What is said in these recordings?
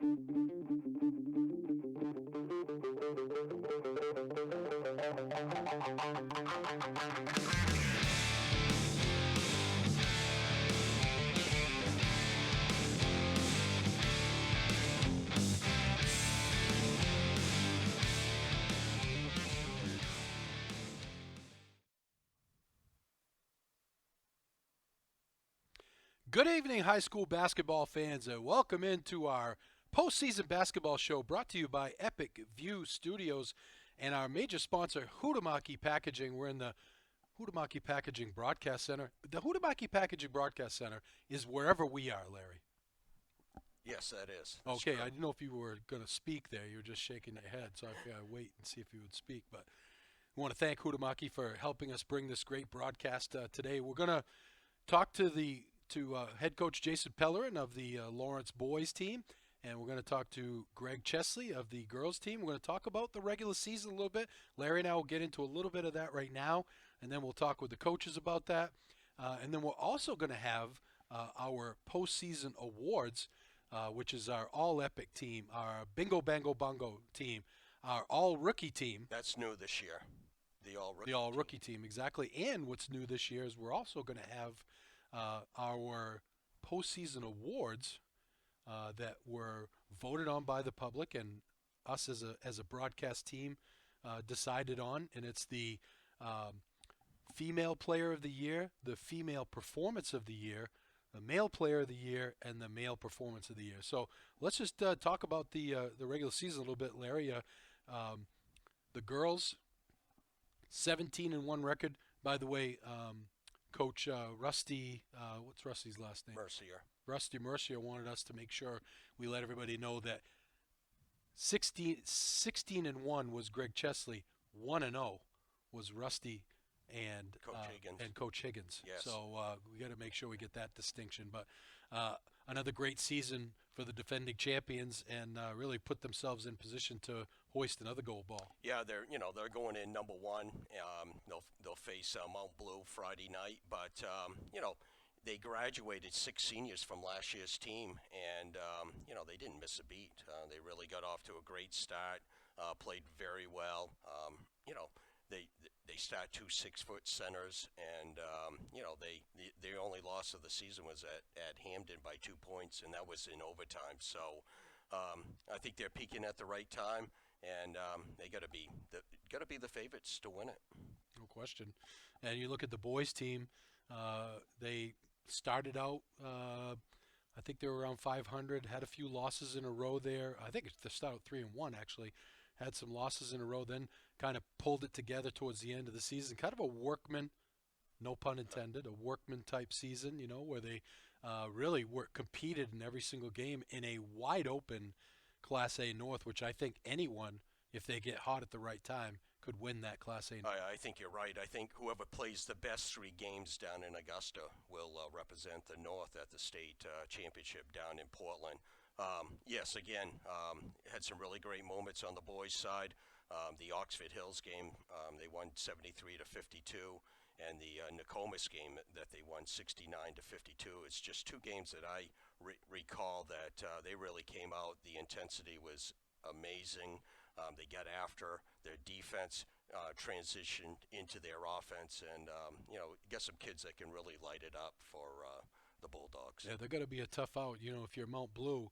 Good evening, high school basketball fans, and welcome into our postseason basketball show brought to you by Epic View Studios and our major sponsor, Huhtamaki Packaging. We're in the Huhtamaki Packaging Broadcast Center. The Huhtamaki Packaging Broadcast Center is wherever we are, Larry. Yes, that is. That's okay, true. I didn't know if you were going to speak there. You were just shaking your head, so I figured I'd wait and see if you would speak. But we want to thank Huhtamaki for helping us bring this great broadcast today. We're going to talk to head coach Jason Pellerin of the Lawrence boys team, and we're going to talk to Greg Chesley of the girls team. We're going to talk about the regular season a little bit. Larry and I will get into a little bit of that right now, and then we'll talk with the coaches about that. And then we're also going to have our postseason awards, which is our all-epic team, our Bingo Bango Bongo team, our all-rookie team. That's new this year, the all-rookie team, exactly. And what's new this year is we're also going to have our postseason awards that were voted on by the public and us as a broadcast team decided on, and it's the female player of the year, the female performance of the year, the male player of the year, and the male performance of the year. So let's just talk about the regular season a little bit, Larry. The girls, 17-1 record. By the way, Coach Rusty, what's Rusty's last name? Mercier. Rusty Mercier wanted us to make sure we let everybody know that 16-1 was Greg Chesley, 1-0 was Rusty and Coach Higgins. Yes. So we got to make sure we get that distinction. But another great season for the defending champions, and really put themselves in position to hoist another gold ball. Yeah, they're going in number one. They'll face Mount Blue Friday night, but they graduated 6 seniors from last year's team, and they didn't miss a beat. They really got off to a great start, played very well. They start 2 6-foot centers, and their only loss of the season was at Hamden by 2 points, and that was in overtime. So I think they're peaking at the right time, and they got to be the favorites to win it. No question. And you look at the boys team, they started out. I think they were around 500. Had a few losses in a row there. I think they started 3-1 actually. Had some losses in a row, then kind of pulled it together towards the end of the season. Kind of a workman, no pun intended, a workman type season, where they really competed in every single game in a wide open Class A North, which I think anyone, if they get hot at the right time, could win that Class A North. I think you're right. I think whoever plays the best 3 games down in Augusta will represent the North at the state championship down in Portland. Yes, again, had some really great moments on the boys' side. The Oxford Hills game, they won 73-52, and the Nokomis game that they won 69-52. It's just 2 games that I recall that they really came out. The intensity was amazing. They got after their defense, transitioned into their offense, and get some kids that can really light it up for the Bulldogs. Yeah, they're going to be a tough out. If you're Mount Blue,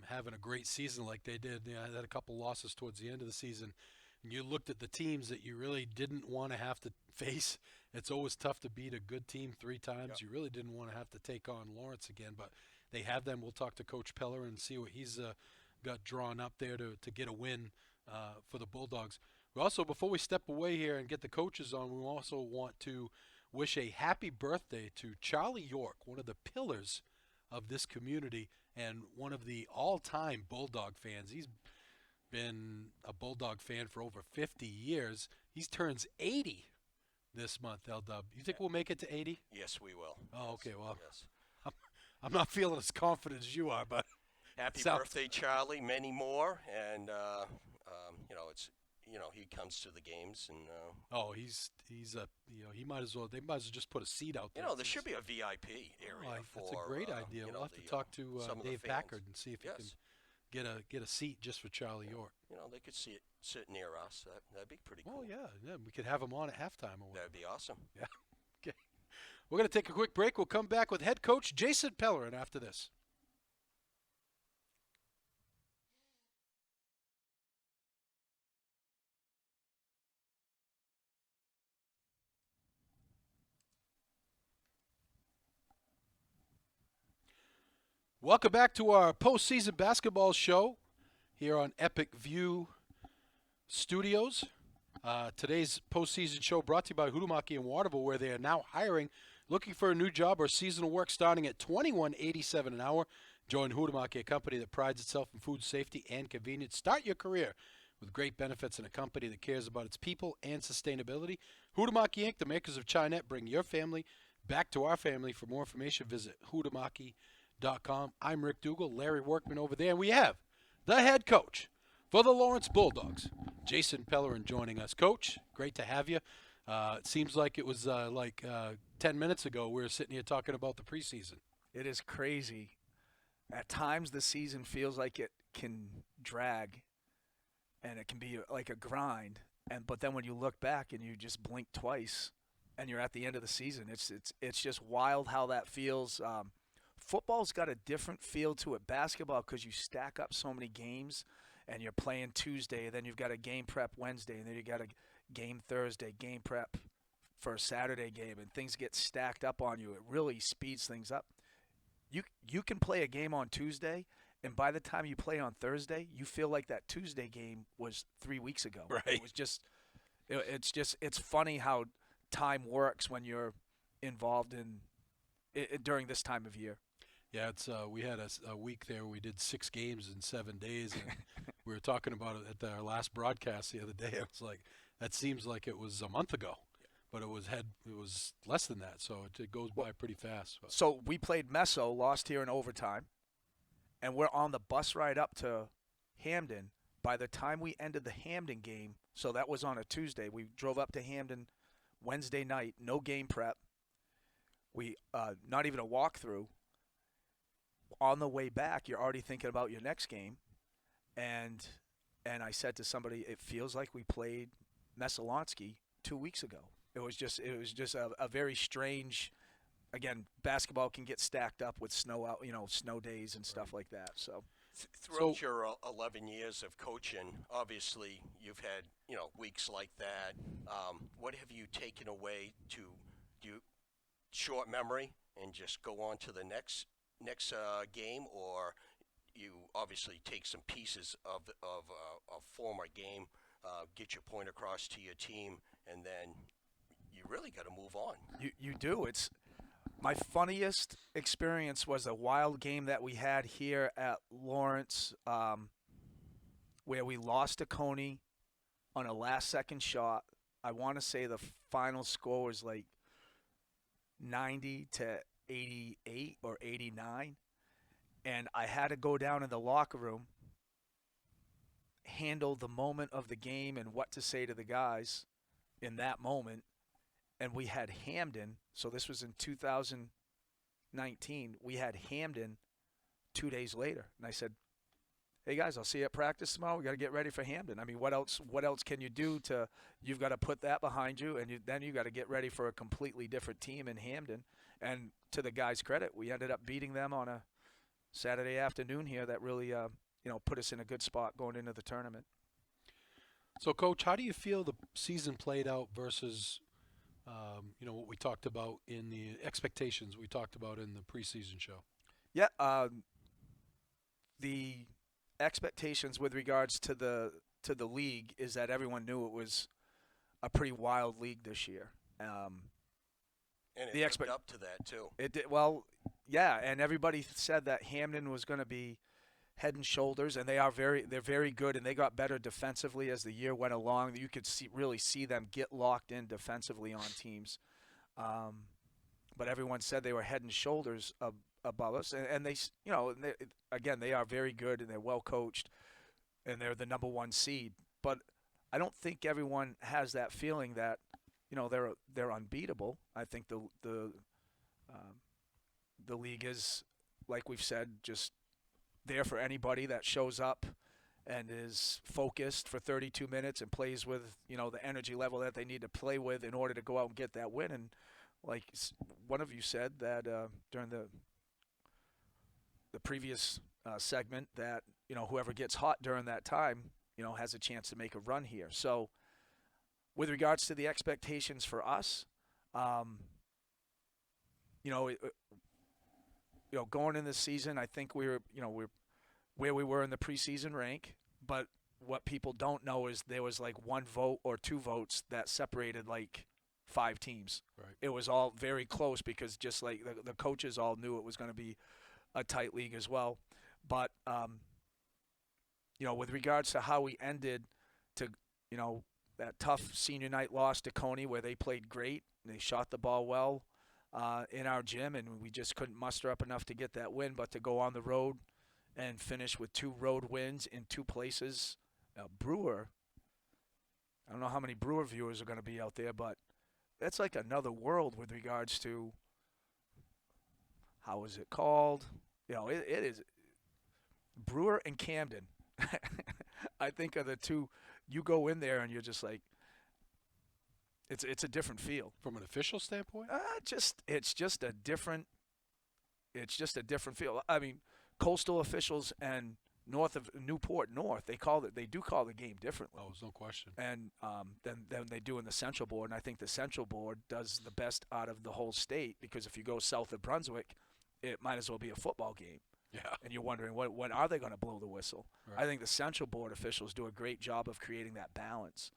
having a great season like they did, they had a couple losses towards the end of the season, and you looked at the teams that you really didn't want to have to face. It's always tough to beat a good team 3 times. Yep. You really didn't want to have to take on Lawrence again, but they have them. We'll talk to Coach Pellerin and see what he's got drawn up there to get a win for the Bulldogs. We also, before we step away here and get the coaches on, we also want to wish a happy birthday to Charlie York, one of the pillars of this community and one of the all-time Bulldog fans. He's been a Bulldog fan for over 50 years. He turns 80 this month, L-Dub. You think we'll make it to 80? Yes, we will. Oh, okay. Well, yes. I'm not feeling as confident as you are, but happy birthday, Charlie. Many more, and it's. He comes to the games, and he might as well. They might as well just put a seat out there. There should be a VIP area for. That's a great idea. We'll have to talk to Dave Packard and see if he can get a seat just for Charlie York. They could sit near us. That'd be pretty Oh cool. yeah, we could have him on at halftime or whatever. That'd be awesome. Yeah. Okay. We're gonna take a quick break. We'll come back with head coach Jason Pellerin after this. Welcome back to our postseason basketball show here on Epic View Studios. Today's postseason show brought to you by Hudumaki and Waterville, where they are now hiring, looking for a new job or seasonal work starting at $21.87 an hour. Join Hudumaki, a company that prides itself in food safety and convenience. Start your career with great benefits in a company that cares about its people and sustainability. Hudumaki Inc., the makers of Chinette, bring your family back to our family. For more information, visit hudumaki.com. I'm Rick Dougal, Larry Workman over there, and we have the head coach for the Lawrence Bulldogs, Jason Pellerin, joining us. Coach, great to have you. It seems like it was 10 minutes ago we were sitting here talking about the preseason. It is crazy. At times the season feels like it can drag and it can be like a grind. But then when you look back and you just blink twice and you're at the end of the season, it's just wild how that feels. Football's got a different feel to it. Basketball, because you stack up so many games and you're playing Tuesday, then you've got a game prep Wednesday, and then you got a game Thursday, game prep for a Saturday game, and things get stacked up on you. It really speeds things up. You can play a game on Tuesday, and by the time you play on Thursday, you feel like that Tuesday game was 3 weeks ago. Right. It's funny how time works when you're involved in it during this time of year. Yeah, we had a week there where we did 6 games in 7 days, and we were talking about it at our last broadcast the other day. I was like, that seems like it was a month ago, but it was less than that, so it goes by pretty fast. So we played Meso, lost here in overtime, and we're on the bus ride up to Hamden. By the time we ended the Hamden game, so that was on a Tuesday, we drove up to Hamden Wednesday night, no game prep. We not even a walkthrough. On the way back, you're already thinking about your next game, and I said to somebody, it feels like we played Messalonsky 2 weeks ago. It was just a very strange. Again, basketball can get stacked up with snow out, snow days and stuff like that. So throughout your 11 years of coaching, obviously you've had weeks like that. What have you taken away? Do you short memory and just go on to the next game, or you obviously take some pieces of a former game, get your point across to your team, and then you really got to move on. You do. It's my funniest experience was a wild game that we had here at Lawrence, where we lost to Coney on a last-second shot. I want to say the final score was like 90 to 88 or 89, and I had to go down in the locker room, handle the moment of the game and what to say to the guys in that moment. And we had Hamden, so this was in 2019. We had Hamden 2 days later, and I said, hey guys, I'll see you at practice tomorrow. We got to get ready for Hamden. I mean, what else can you do you've got to put that behind you, and then you got to get ready for a completely different team in Hamden. And to the guys' credit, we ended up beating them on a Saturday afternoon here that really put us in a good spot going into the tournament. So, Coach, how do you feel the season played out versus what we talked about in the expectations we talked about in the preseason show? Yeah, the expectations with regards to the league is that everyone knew it was a pretty wild league this year. And it lived up to that too. It did well, yeah. And everybody said that Hamden was going to be head and shoulders, and they're very good, and they got better defensively as the year went along. You could really see them get locked in defensively on teams. But everyone said they were head and shoulders above us, and they they are very good and they're well coached, and they're the number 1 seed. But I don't think everyone has that feeling that they're unbeatable. I think the league is, like we've said, just there for anybody that shows up and is focused for 32 minutes and plays with, the energy level that they need to play with in order to go out and get that win. And like one of you said that during the previous segment that, whoever gets hot during that time, has a chance to make a run here. So with regards to the expectations for us, going in this season, I think we're where we were in the preseason rank, but what people don't know is there was like one vote or two votes that separated like 5 teams. Right. It was all very close because just like the coaches all knew it was going to be a tight league as well. But, with regards to how we ended to, that tough senior night loss to Coney where they played great, and they shot the ball well in our gym, and we just couldn't muster up enough to get that win. But to go on the road and finish with 2 road wins in 2 places, Brewer, I don't know how many Brewer viewers are going to be out there, but that's like another world with regards to how is it called? It is Brewer and Camden. I think are the two. You go in there and you're just like, it's a different feel. From an official standpoint? It's just a different feel. I mean, coastal officials and north of Newport North, they do call the game differently. Oh, there's no question. And than they do in the Central Board. And I think the Central Board does the best out of the whole state because if you go south of Brunswick, it might as well be a football game. Yeah. And you're wondering, when are they going to blow the whistle? Right. I think the Central Board officials do a great job of creating that balance.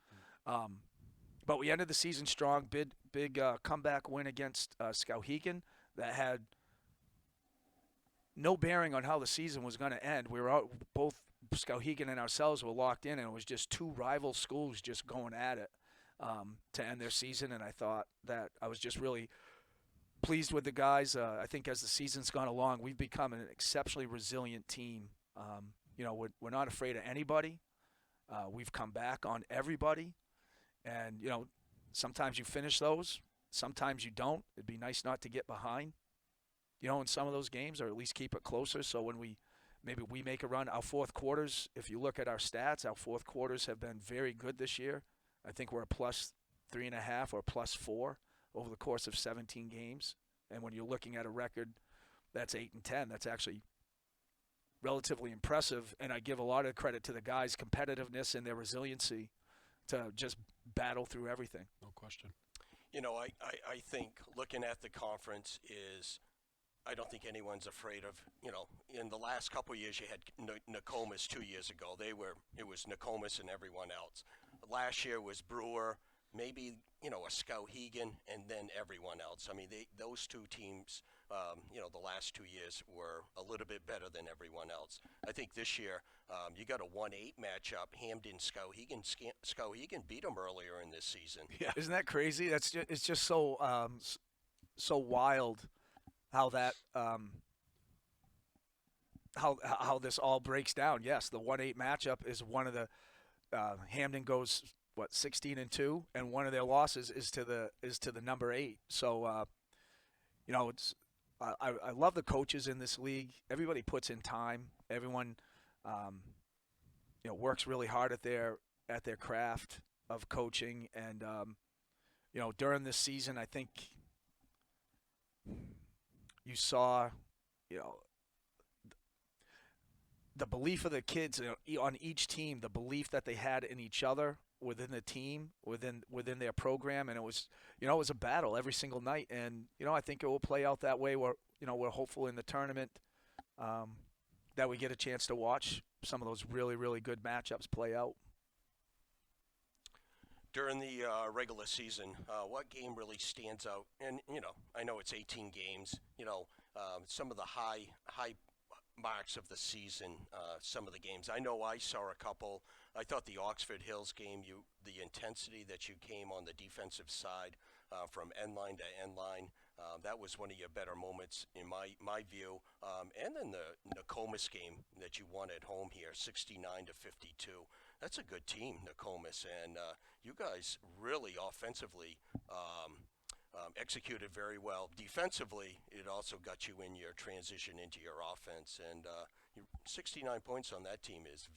But we ended the season strong. Big comeback win against Skowhegan that had no bearing on how the season was going to end. We were out, both Skowhegan and ourselves were locked in, and it was just 2 rival schools just going at it to end their season. And I thought that I was just really pleased with the guys. I think as the season's gone along, we've become an exceptionally resilient team. We're not afraid of anybody. We've come back on everybody. And, sometimes you finish those. Sometimes you don't. It'd be nice not to get behind, in some of those games, or at least keep it closer. So when we make a run, our fourth quarters, if you look at our stats, our fourth quarters have been very good this year. I think we're a +3.5 or +4 over the course of 17 games. And when you're looking at a record that's 8-10, that's actually relatively impressive. And I give a lot of credit to the guys' competitiveness and their resiliency to just battle through everything. No question. I think looking at the conference is, I don't think anyone's afraid of, in the last couple of years you had Nokomis 2 years ago. It was Nokomis and everyone else. Last year was Brewer, maybe, a Skowhegan, and then everyone else. I mean, those 2 teams, the last 2 years were a little bit better than everyone else. I think this year you got a 1-8 matchup, Hamden-Skowhegan. Skowhegan beat them earlier in this season. Yeah. Isn't that crazy? It's just so so wild how that how this all breaks down. Yes, the 1-8 matchup is one of the Hamden goes 16-2, and one of their losses is to the number 8. So it's I love the coaches in this league. Everybody puts in time. Everyone works really hard at their craft of coaching, and during this season, I think you saw the belief of the kids on each team, the belief that they had in each other within the team, within their program, and it was a battle every single night, and I think it will play out that way. We're hopeful in the tournament that we get a chance to watch some of those really, really good matchups play out. During the regular season, what game really stands out? And I know it's 18 games. Some of the high marks of the season, some of the games. I know I saw a couple. I thought the Oxford Hills game, the intensity that you came on the defensive side from end line to end line, that was one of your better moments in my view. And then the Nokomis game that you won at home here, 69-52. That's a good team, Nokomis, and you guys really offensively executed very well. Defensively, it also got you in your transition into your offense, and 69 points on that team is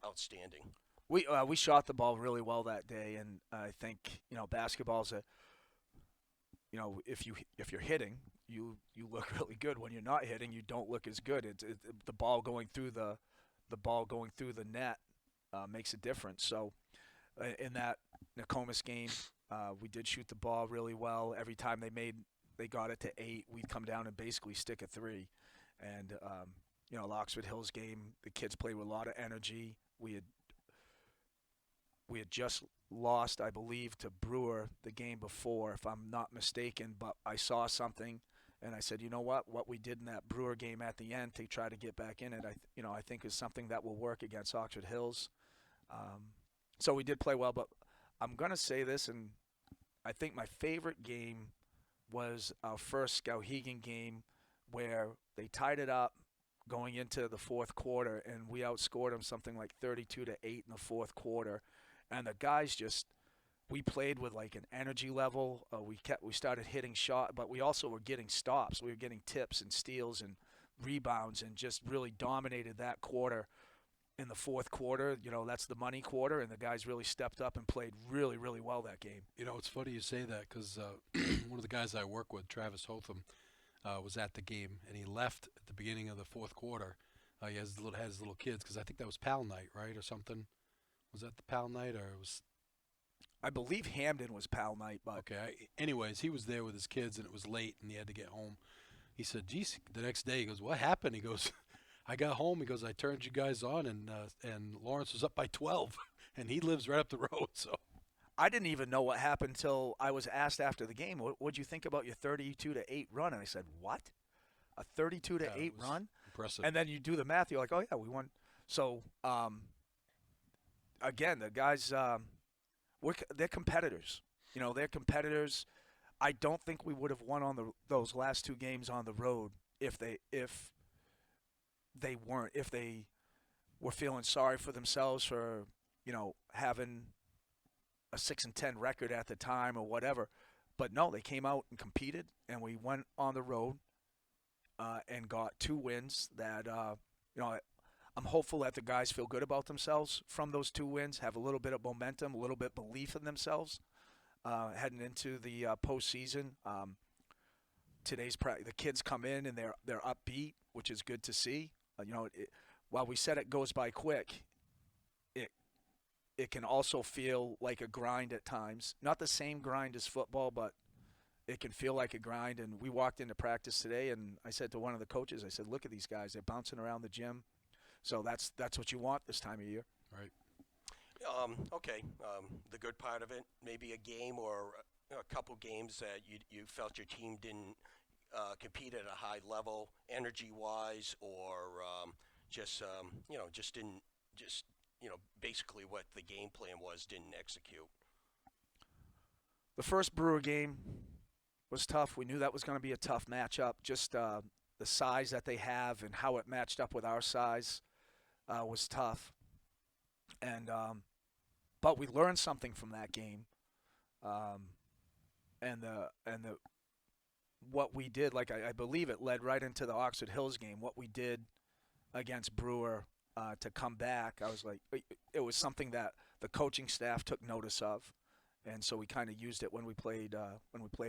outstanding. We shot the ball really well that day, and I think basketball's if you're hitting, you look really good. When you're not hitting, you don't look as good. The ball going through the net makes a difference. So in that Nokomis game, we did shoot the ball really well. Every time they got it to 8, we'd come down and basically stick a 3. And the Oxford Hills game, the kids played with a lot of energy. We had just lost, I believe, to Brewer the game before, if I'm not mistaken. But I saw something, and I said, you know what we did in that Brewer game at the end to try to get back in it, I think is something that will work against Oxford Hills. So we did play well, but I'm going to say this, and I think my favorite game was our first Skowhegan game where they tied it up going into the fourth quarter, and we outscored them something like 32-8 in the fourth quarter. And the guys we played with like an energy level. We started hitting shot, but we also were getting stops. We were getting tips and steals and rebounds, and just really dominated that quarter. In the fourth quarter, that's the money quarter, and the guys really stepped up and played really, really well that game. It's funny you say that because one of the guys I work with, Travis Hotham, was at the game, and he left at the beginning of the fourth quarter. He had his little kids, because I think that was Pal Night, right, or something. Was that the Pal Night, or it was? I believe Hamden was Pal Night, but okay. Anyways, he was there with his kids, and it was late, and he had to get home. He said, "Geez," the next day, he goes, "What happened?" He goes, "I got home." He goes, "I turned you guys on, and Lawrence was up by 12, and he lives right up the road." So I didn't even know what happened until I was asked after the game, "What'd you think about your 32-8 run?" And I said, "What? A 32-8 run?" Impressive. And then you do the math. You're like, "Oh yeah, we won." So again, the guys, they're competitors. They're competitors. I don't think we would have won on those last 2 games on the road if they were feeling sorry for themselves for having a 6-10 record at the time or whatever. But no, they came out and competed, and we went on the road and got 2 wins that I'm hopeful that the guys feel good about themselves from those 2 wins, have a little bit of momentum, a little bit of belief in themselves heading into the postseason. The kids come in and they're upbeat, which is good to see. While we said it goes by quick, it can also feel like a grind at times. Not the same grind as football, but it can feel like a grind. And we walked into practice today, and I said to one of the coaches, I said, "Look at these guys. They're bouncing around the gym." So that's what you want this time of year. Right. Okay. The good part of it, maybe a game or a couple games that you felt your team didn't compete at a high level, energy-wise, or just didn't basically what the game plan was didn't execute. The first Brewer game was tough. We knew that was going to be a tough matchup. Just the size that they have and how it matched up with our size was tough. And but we learned something from that game. And what we did, like I believe it led right into the Oxford Hills game. What we did against Brewer to come back, I was like, it was something that the coaching staff took notice of, and so we kind of used it when we played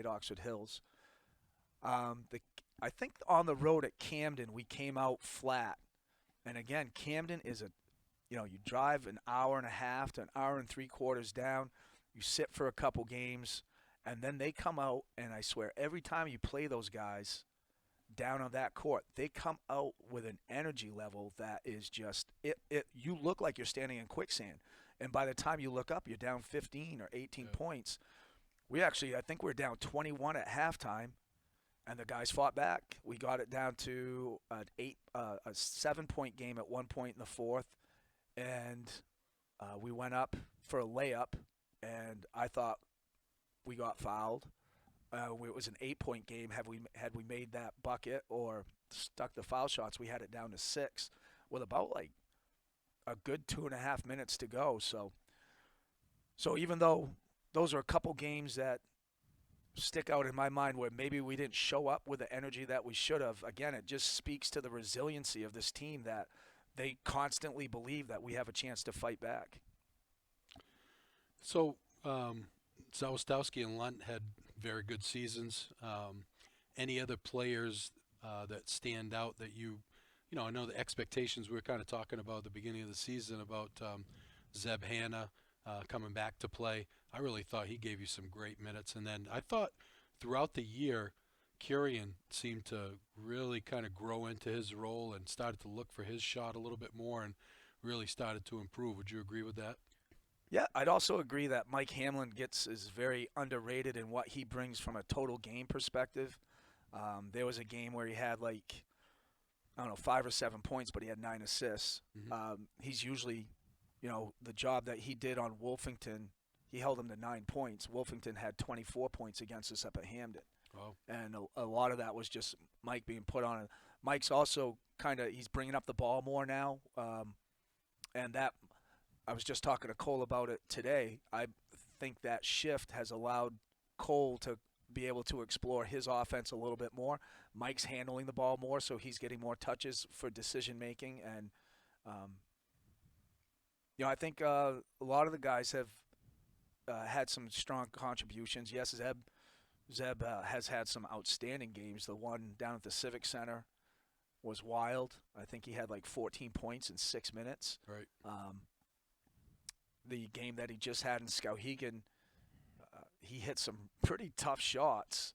Oxford Hills. I think on the road at Camden we came out flat, and again Camden is you drive an hour and a half to an hour and 3/4 down, you sit for a couple games, and then they come out, and I swear every time you play those guys down on that court, they come out with an energy level that is just you look like you're standing in quicksand, and by the time you look up, you're down 15 or 18 points. I think we're down 21 at halftime, and the guys fought back. We got it down to a 7-point game at one point in the fourth, and we went up for a layup, and I thought we got fouled. It was an 8-point game. Had we made that bucket or stuck the foul shots, we had it down to 6 with about like a good 2.5 minutes to go. So even though those are a couple games that stick out in my mind where maybe we didn't show up with the energy that we should have. Again, it just speaks to the resiliency of this team that they constantly believe that we have a chance to fight back. So, Zawistowski and Lunt had very good seasons. Any other players that stand out that I know the expectations we were kind of talking about at the beginning of the season about Zeb Hanna coming back to play. I really thought he gave you some great minutes. And then I thought throughout the year, Kurian seemed to really kind of grow into his role and started to look for his shot a little bit more and really started to improve. Would you agree with that? Yeah, I'd also agree that Mike Hamlin is very underrated in what he brings from a total game perspective. There was a game where he had I don't know, 5 or 7 points, but he had 9 assists. Mm-hmm. He's usually, the job that he did on Wolfington, he held him to 9 points. Wolfington had 24 points against us up at Hamden. Wow. And a lot of that was just Mike being put on. Mike's also he's bringing up the ball more now. And that, I was just talking to Cole about it today. I think that shift has allowed Cole to be able to explore his offense a little bit more. Mike's handling the ball more, so he's getting more touches for decision making. And, I think a lot of the guys have had some strong contributions. Yes, Zeb has had some outstanding games. The one down at the Civic Center was wild. I think he had 14 points in 6 minutes. Right. The game that he just had in Skowhegan, he hit some pretty tough shots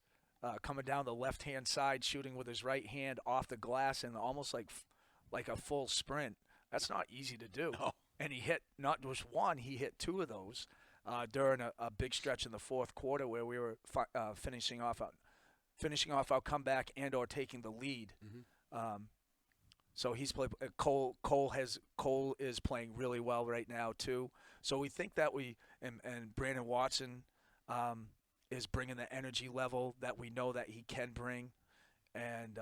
coming down the left-hand side, shooting with his right hand off the glass and almost like a full sprint. That's not easy to do. No. And he hit not just one, he hit 2 of those during a big stretch in the fourth quarter where we were finishing off our comeback and or taking the lead. Mm-hmm. So he's played. Cole is playing really well right now too. So we think that and Brandon Watson is bringing the energy level that we know that he can bring, and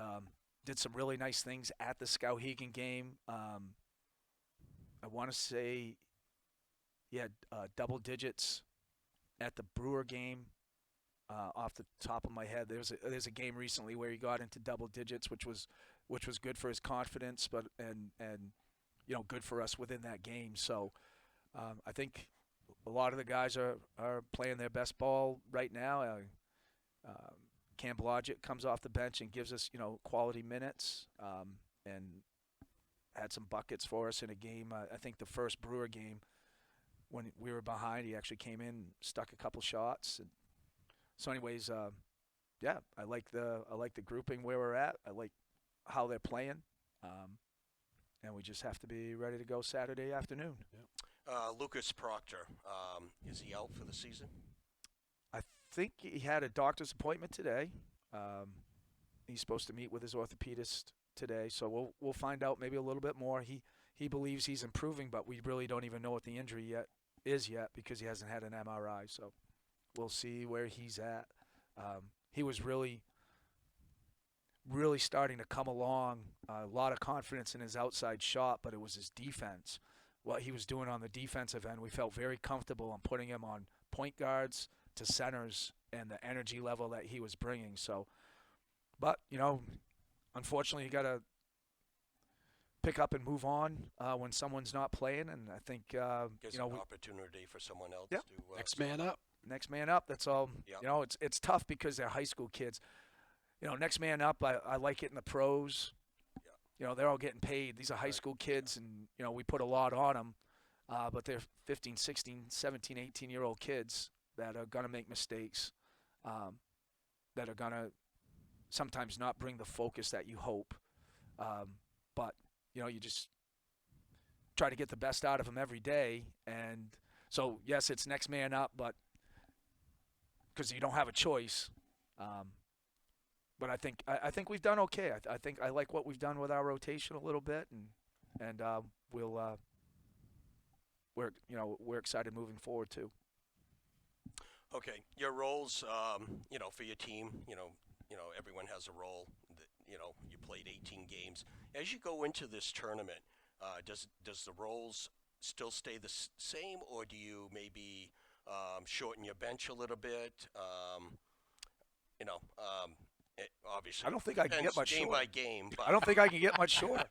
did some really nice things at the Skowhegan game. I want to say he had double digits at the Brewer game. Off the top of my head, there's a game recently where he got into double digits, which was good for his confidence, but good for us within that game. So I think a lot of the guys are playing their best ball right now. Cam Blodgett comes off the bench and gives us quality minutes and had some buckets for us in a game. I think the first Brewer game when we were behind, he actually came in, stuck a couple shots. And so, anyways, I like the grouping where we're at. I like how they're playing, and we just have to be ready to go Saturday afternoon. Yeah. Lucas Proctor, is he out for the season? I think he had a doctor's appointment today. He's supposed to meet with his orthopedist today, so we'll find out maybe a little bit more. He believes he's improving, but we really don't even know what the injury is yet because he hasn't had an MRI. So we'll see where he's at. He was really starting to come along. A lot of confidence in his outside shot, but it was his defense. What he was doing on the defensive end, we felt very comfortable on putting him on point guards to centers and the energy level that he was bringing. So, but, unfortunately, you got to pick up and move on when someone's not playing. And I think, Gives an opportunity for someone else yeah. to Next man up. Next man up. That's all. Yep. It's tough because they're high school kids. Next man up. I like it in the pros. Yeah. They're all getting paid. These are high school kids, and we put a lot on them. But they're 15, 16, 17, 18-year-old kids that are gonna make mistakes, that are gonna sometimes not bring the focus that you hope. But you just try to get the best out of them every day. And so yes, it's next man up, but because you don't have a choice. But I think we've done okay. I think I like what we've done with our rotation a little bit, and we're excited moving forward too. Okay, your roles, for your team, everyone has a role. You played 18 games. As you go into this tournament, does the roles still stay the same, or do you maybe shorten your bench a little bit? Obviously I don't think I can depends get much game shorter. by game. But I don't think I can get much shorter.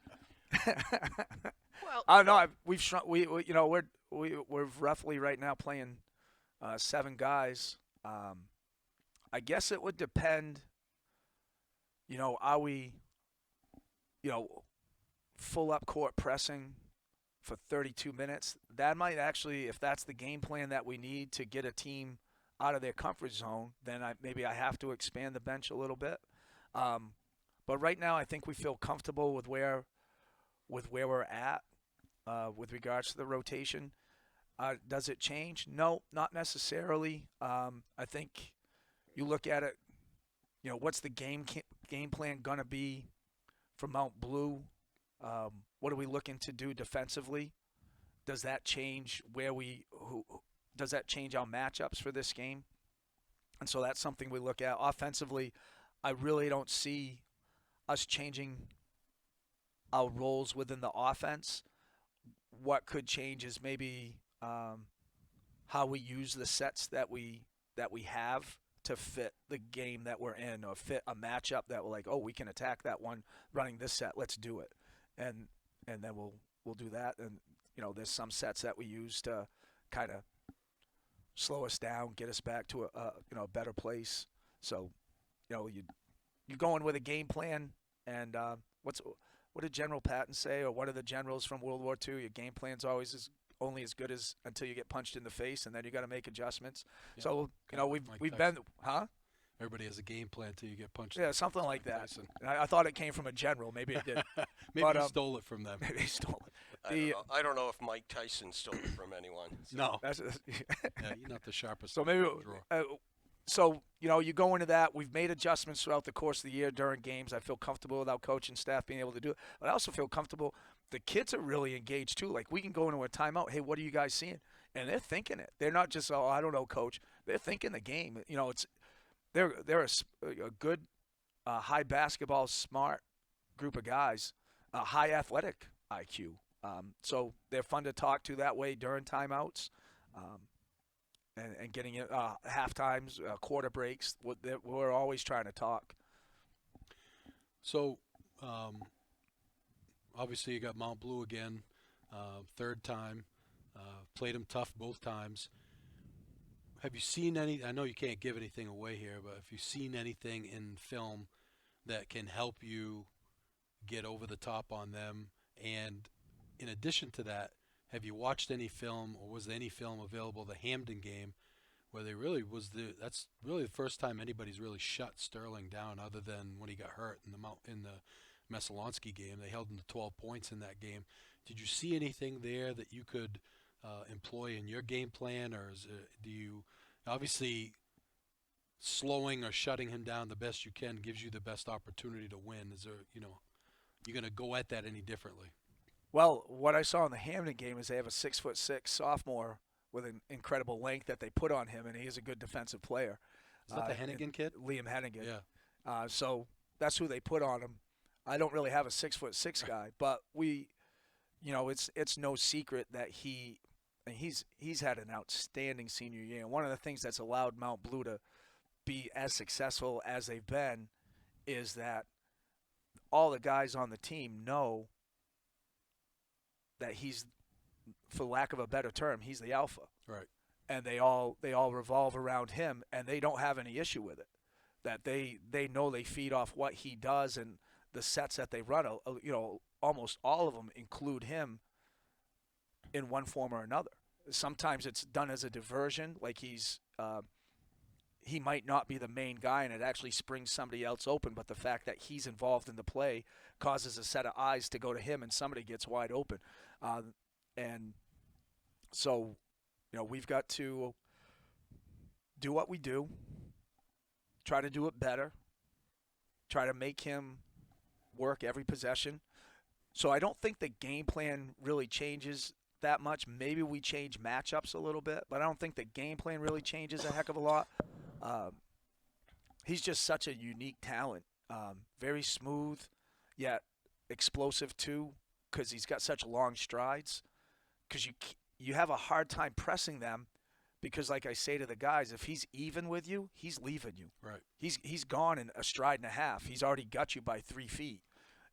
well, Oh no, we've shrunk. We you know we're roughly right now playing 7 guys. I guess it would depend. Are we full up court pressing for 32 minutes? That might actually, if that's the game plan that we need to get a team out of their comfort zone, then maybe I have to expand the bench a little bit. But right now, I think we feel comfortable with where we're at with regards to the rotation. Does it change? No, not necessarily. I think you look at it. What's the game plan gonna be for Mount Blue? What are we looking to do defensively? Does that change does that change our matchups for this game? And so that's something we look at. Offensively, I really don't see us changing our roles within the offense. What could change is maybe how we use the sets that we have to fit the game that we're in, or fit a matchup that we're like, oh, we can attack that one running this set. Let's do it, and then we'll do that. And there's some sets that we use to kind of slow us down, get us back to a better place. So you're going with a game plan, and what did General Patton say, or one of the generals from World War II? Your game plan's always only as good as until you get punched in the face, and then you got to make adjustments. Yeah. So we've been, huh? Everybody has a game plan till you get punched. Yeah, something like that. I thought it came from a general. Maybe it did. Maybe he stole it from them. Maybe he stole it. I don't know if Mike Tyson stole it from anyone. So. No. Yeah, you're not the sharpest. So maybe. You go into that. We've made adjustments throughout the course of the year during games. I feel comfortable with our coaching staff being able to do it. But I also feel comfortable. The kids are really engaged too. Like, we can go into a timeout. Hey, what are you guys seeing? And they're thinking it. They're not just, oh, I don't know, coach. They're thinking the game. They're a good, high basketball smart group of guys, high athletic IQ. So they're fun to talk to that way during timeouts, and getting it half times, quarter breaks. We're always trying to talk. So, obviously you got Mount Blue again, third time. Played them tough both times. Have you seen any? I know you can't give anything away here, but have you seen anything in film that can help you get over the top on them? And in addition to that, have you watched any film, or was there any film available, the Hamden game, where that's really the first time anybody's really shut Sterling down, other than when he got hurt in the Mesalonsky game. They held him to 12 points in that game. Did you see anything there that you could employ in your game plan, or do you obviously slowing or shutting him down the best you can gives you the best opportunity to win? Is there, you're going to go at that any differently? Well, what I saw in the Hamden game is they have a 6'6" sophomore with an incredible length that they put on him, and he is a good defensive player. Is that the Hennigan kid? Liam Hennigan. Yeah. So that's who they put on him. I don't really have a 6'6" guy, but it's no secret that he's had an outstanding senior year. And one of the things that's allowed Mount Blue to be as successful as they've been is that all the guys on the team know that he's, for lack of a better term, he's the alpha. Right. And they all revolve around him, and they don't have any issue with it. That they know they feed off what he does, and the sets that they run, almost all of them include him in one form or another. Sometimes it's done as a diversion, like he might not be the main guy, and it actually springs somebody else open, but the fact that he's involved in the play causes a set of eyes to go to him, and somebody gets wide open. And so, we've got to do what we do, try to do it better, try to make him work every possession. So I don't think the game plan really changes that much. Maybe we change matchups a little bit, but I don't think the game plan really changes a heck of a lot. He's just such a unique talent. Very smooth, yet explosive too, because he's got such long strides. Because you have a hard time pressing them because, like I say to the guys, if he's even with you, he's leaving you. Right. He's gone in a stride and a half. He's already got you by 3 feet.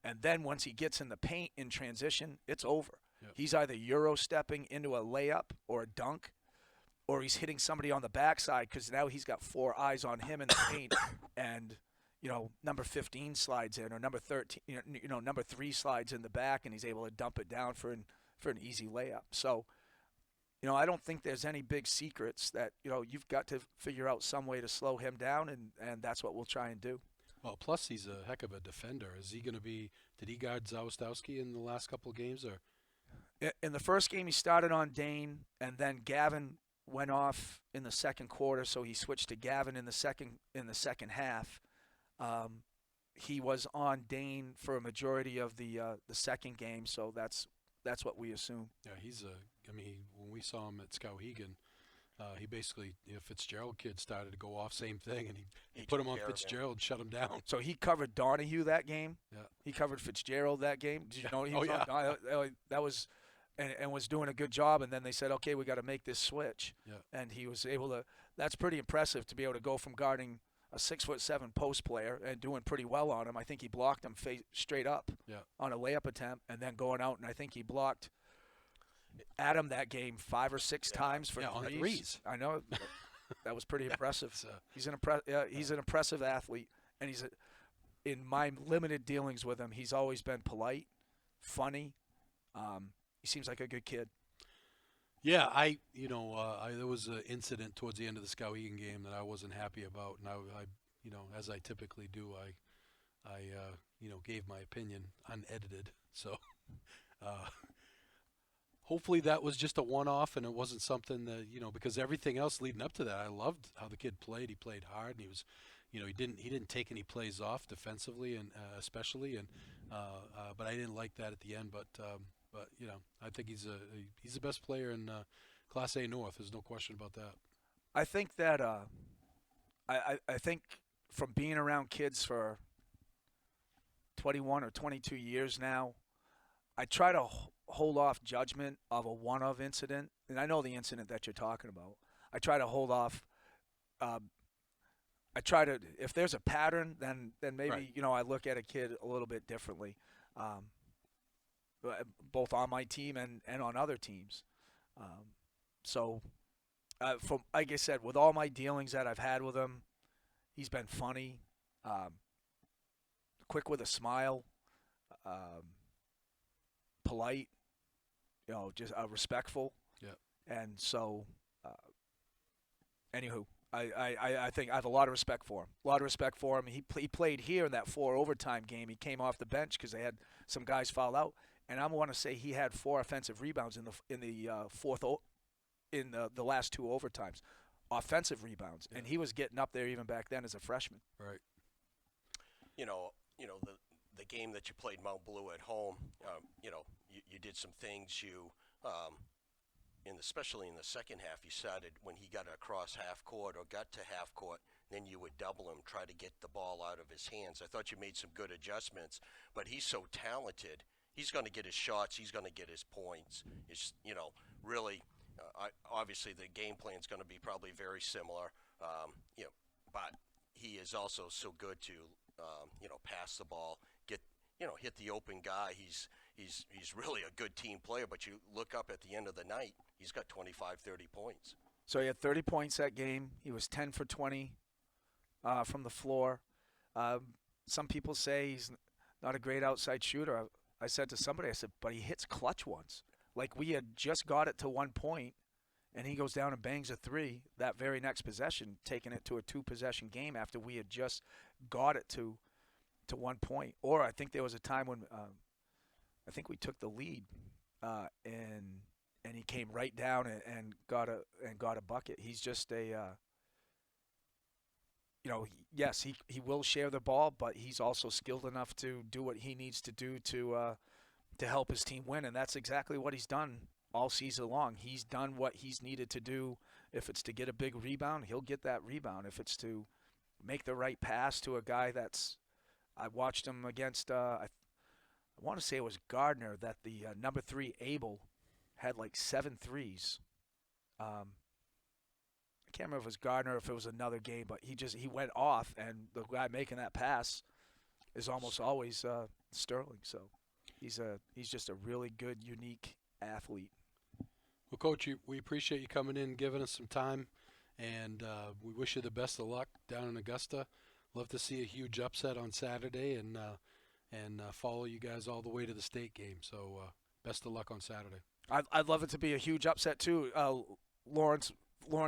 And then once he gets in the paint in transition, it's over. Yep. He's either Euro stepping into a layup or a dunk, or he's hitting somebody on the backside because now he's got 4 eyes on him in the paint. And, number 15 slides in, or number 13, number 3 slides in the back, and he's able to dump it down for an easy layup. So, I don't think there's any big secrets that, you've got to figure out some way to slow him down, and that's what we'll try and do. Well, plus he's a heck of a defender. Is he going to be? Did he guard Zawistowski in the last couple of games, or? In the first game, he started on Dane, and then Gavin went off in the second quarter, so he switched to Gavin in the second half. He was on Dane for a majority of the second game, so that's what we assume. Yeah, when we saw him at Skowhegan, he basically, Fitzgerald kid started to go off, same thing, and he put him on Fitzgerald and shut him down. So he covered Donahue that game. Yeah. He covered Fitzgerald that game. Did you know he was yeah. on Donahue? That was, and was doing a good job. And then they said, okay, we got to make this switch. Yeah. And he was able to. That's pretty impressive to be able to go from guarding a 6'7" post player and doing pretty well on him. I think he blocked him straight up on a layup attempt, and then going out, and I think he blocked Adam that game 5 or 6 times for on threes. I know that was pretty impressive. He's an impressive athlete, and in my limited dealings with him, he's always been polite, funny. He seems like a good kid. Yeah, there was an incident towards the end of the Skowhegan game that I wasn't happy about, and I as I typically do, I gave my opinion unedited. So, hopefully that was just a one-off, and it wasn't something that because everything else leading up to that, I loved how the kid played. He played hard, and he was, he didn't take any plays off defensively, and especially, and but I didn't like that at the end, but I think he's the best player in Class A North. There's no question about that. I think that I think from being around kids for 21 or 22 years now, I try to hold off judgment of a one-of incident, and I know the incident that you're talking about. I try to hold off. I try to, if there's a pattern, then maybe right. I look at a kid a little bit differently. Both on my team and on other teams. So, from like I said, with all my dealings that I've had with him, he's been funny, quick with a smile, polite, just respectful. Yeah. And so, anywho, I think I have a lot of respect for him. A lot of respect for him. He played here in that 4 overtime game. He came off the bench because they had some guys foul out. And I want to say he had 4 offensive rebounds in the last 2 overtimes, offensive rebounds, and he was getting up there even back then as a freshman. Right. The game that you played Mount Blue at home, you did some things especially in the second half. You started when he got across half court or got to half court, then you would double him, try to get the ball out of his hands. I thought you made some good adjustments, but he's so talented. He's going to get his shots. He's going to get his points. It's, really, obviously the game plan is going to be probably very similar, but he is also so good to, pass the ball, hit the open guy. He's really a good team player, but you look up at the end of the night, he's got 25, 30 points. So he had 30 points that game. He was 10 for 20 from the floor. Some people say he's not a great outside shooter. I said to somebody, but he hits clutch ones. Like we had just got it to 1 point, and he goes down and bangs a 3 that very next possession, taking it to a 2-possession game after we had just got it to 1 point. Or I think there was a time when I think we took the lead, and he came right down and got a bucket. He's just yes, he will share the ball, but he's also skilled enough to do what he needs to do to help his team win, and that's exactly what he's done all season long. He's done what he's needed to do. If it's to get a big rebound, he'll get that rebound. If it's to make the right pass to a guy I watched him against, I want to say it was Gardner, that the number 3 Abel had like 7 threes. can't remember if it was Gardner or if it was another game, but he went off, and the guy making that pass is almost always Sterling. So he's just a really good, unique athlete. Well, Coach, we appreciate you coming in and giving us some time, and we wish you the best of luck down in Augusta. Love to see a huge upset on Saturday, and follow you guys all the way to the state game. So best of luck on Saturday. I'd love it to be a huge upset too. Lawrence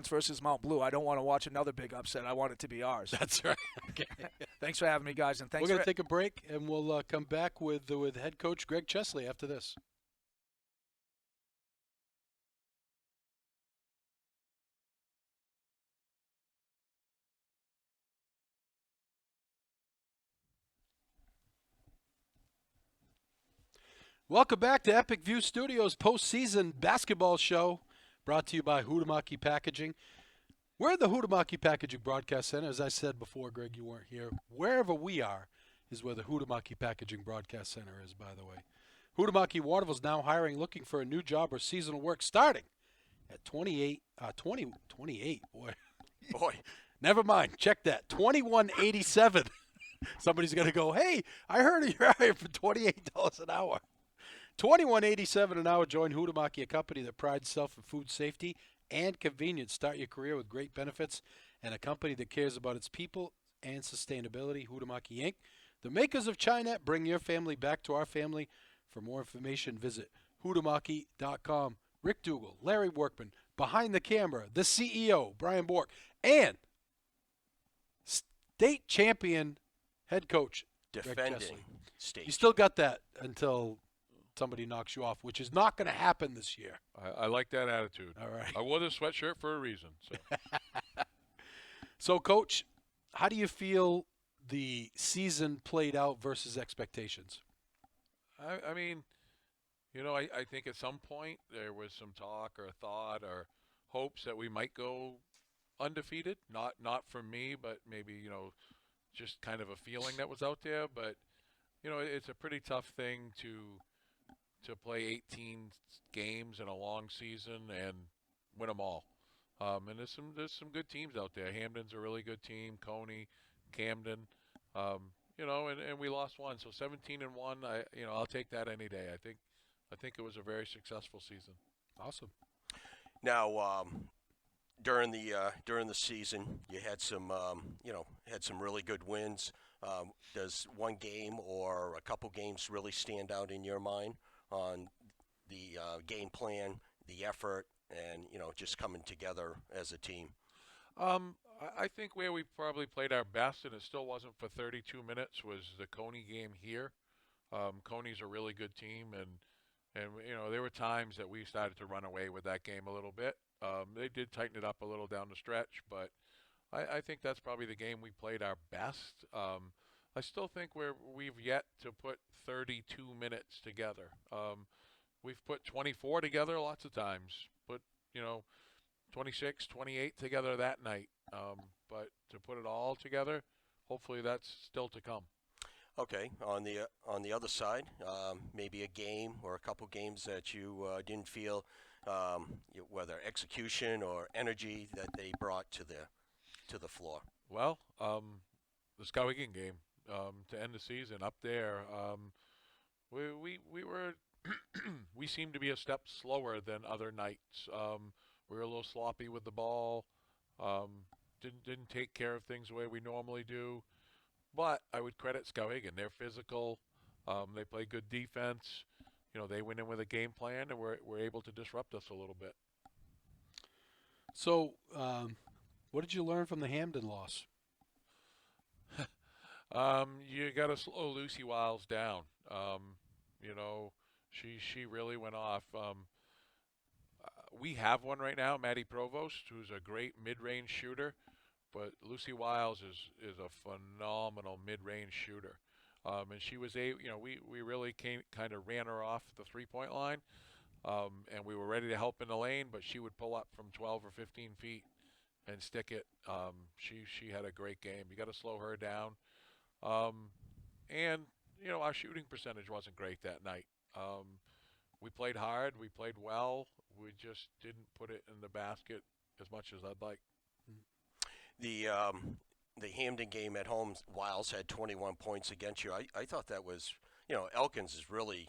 versus Mount Blue. I don't want to watch another big upset. I want it to be ours. That's right. Okay. Thanks for having me, guys, and thanks. We're going to take a break, and we'll come back with head coach Greg Chesley after this. Welcome back to Epic View Studios postseason basketball show, brought to you by Huhtamaki Packaging. We're at the Huhtamaki Packaging Broadcast Center. As I said before, Greg, you weren't here. Wherever we are is where the Huhtamaki Packaging Broadcast Center is, by the way. Huhtamaki Waterville's now hiring, looking for a new job or seasonal work starting at 28, boy. Boy. Never mind. Check that. $21.87. Somebody's going to go, hey, I heard you're hiring for $28 an hour. $21.87 an hour. Join Huhtamaki, a company that prides itself in food safety and convenience. Start your career with great benefits and a company that cares about its people and sustainability. Huhtamaki Inc., the makers of Chinet. Bring your family back to our family. For more information, visit huhtamaki.com. Rick Dougal, Larry Workman, behind the camera, the CEO, Brian Bork, and state champion head coach, Defending Greg state. You still got that until somebody knocks you off, which is not going to happen this year. I like that attitude. All right. I wore this sweatshirt for a reason. So. So, Coach, how do you feel the season played out versus expectations? I mean, you know, I think at some point there was some talk or thought or hopes that we might go undefeated. Not from me, but maybe, you know, just kind of a feeling that was out there. But, you know, it's a pretty tough thing to play 18 games in a long season and win them all. And there's some good teams out there. Hamden's a really good team. Coney, Camden, you know, and we lost one. So 17-1. I'll take that any day. I think it was a very successful season. Awesome. Now, during the season, you had some really good wins. Does one game or a couple games really stand out in your mind on the game plan, the effort, and just coming together as a team? I think where we probably played our best, and it still wasn't for 32 minutes, was the Coney game here. Coney's a really good team, and there were times that we started to run away with that game a little bit. They did tighten it up a little down the stretch, but I think that's probably the game we played our best. I still think we've yet to put 32 minutes together. We've put 24 together lots of times, put 26, 28 together that night. But to put it all together, hopefully that's still to come. Okay, on the other side, maybe a game or a couple games that you didn't feel, whether execution or energy that they brought to the floor. Well, the Skowhegan game to end the season up there, we were we seemed to be a step slower than other nights. We were a little sloppy with the ball. Didn't take care of things the way we normally do. But I would credit Skowhegan. They're physical. They play good defense. They went in with a game plan and were able to disrupt us a little bit. So, what did you learn from the Hamden loss? You got to slow Lucy Wiles down. She really went off. We have one right now, Maddie Provost, who's a great mid-range shooter. But Lucy Wiles is a phenomenal mid-range shooter. And she was we really kind of ran her off the three-point line. And we were ready to help in the lane, but she would pull up from 12 or 15 feet and stick it. She had a great game. You got to slow her down. And our shooting percentage wasn't great that night. We played hard. We played well. We just didn't put it in the basket as much as I'd like. the Hamden game at home, Wiles had 21 points against you. I thought that was, Elkins is really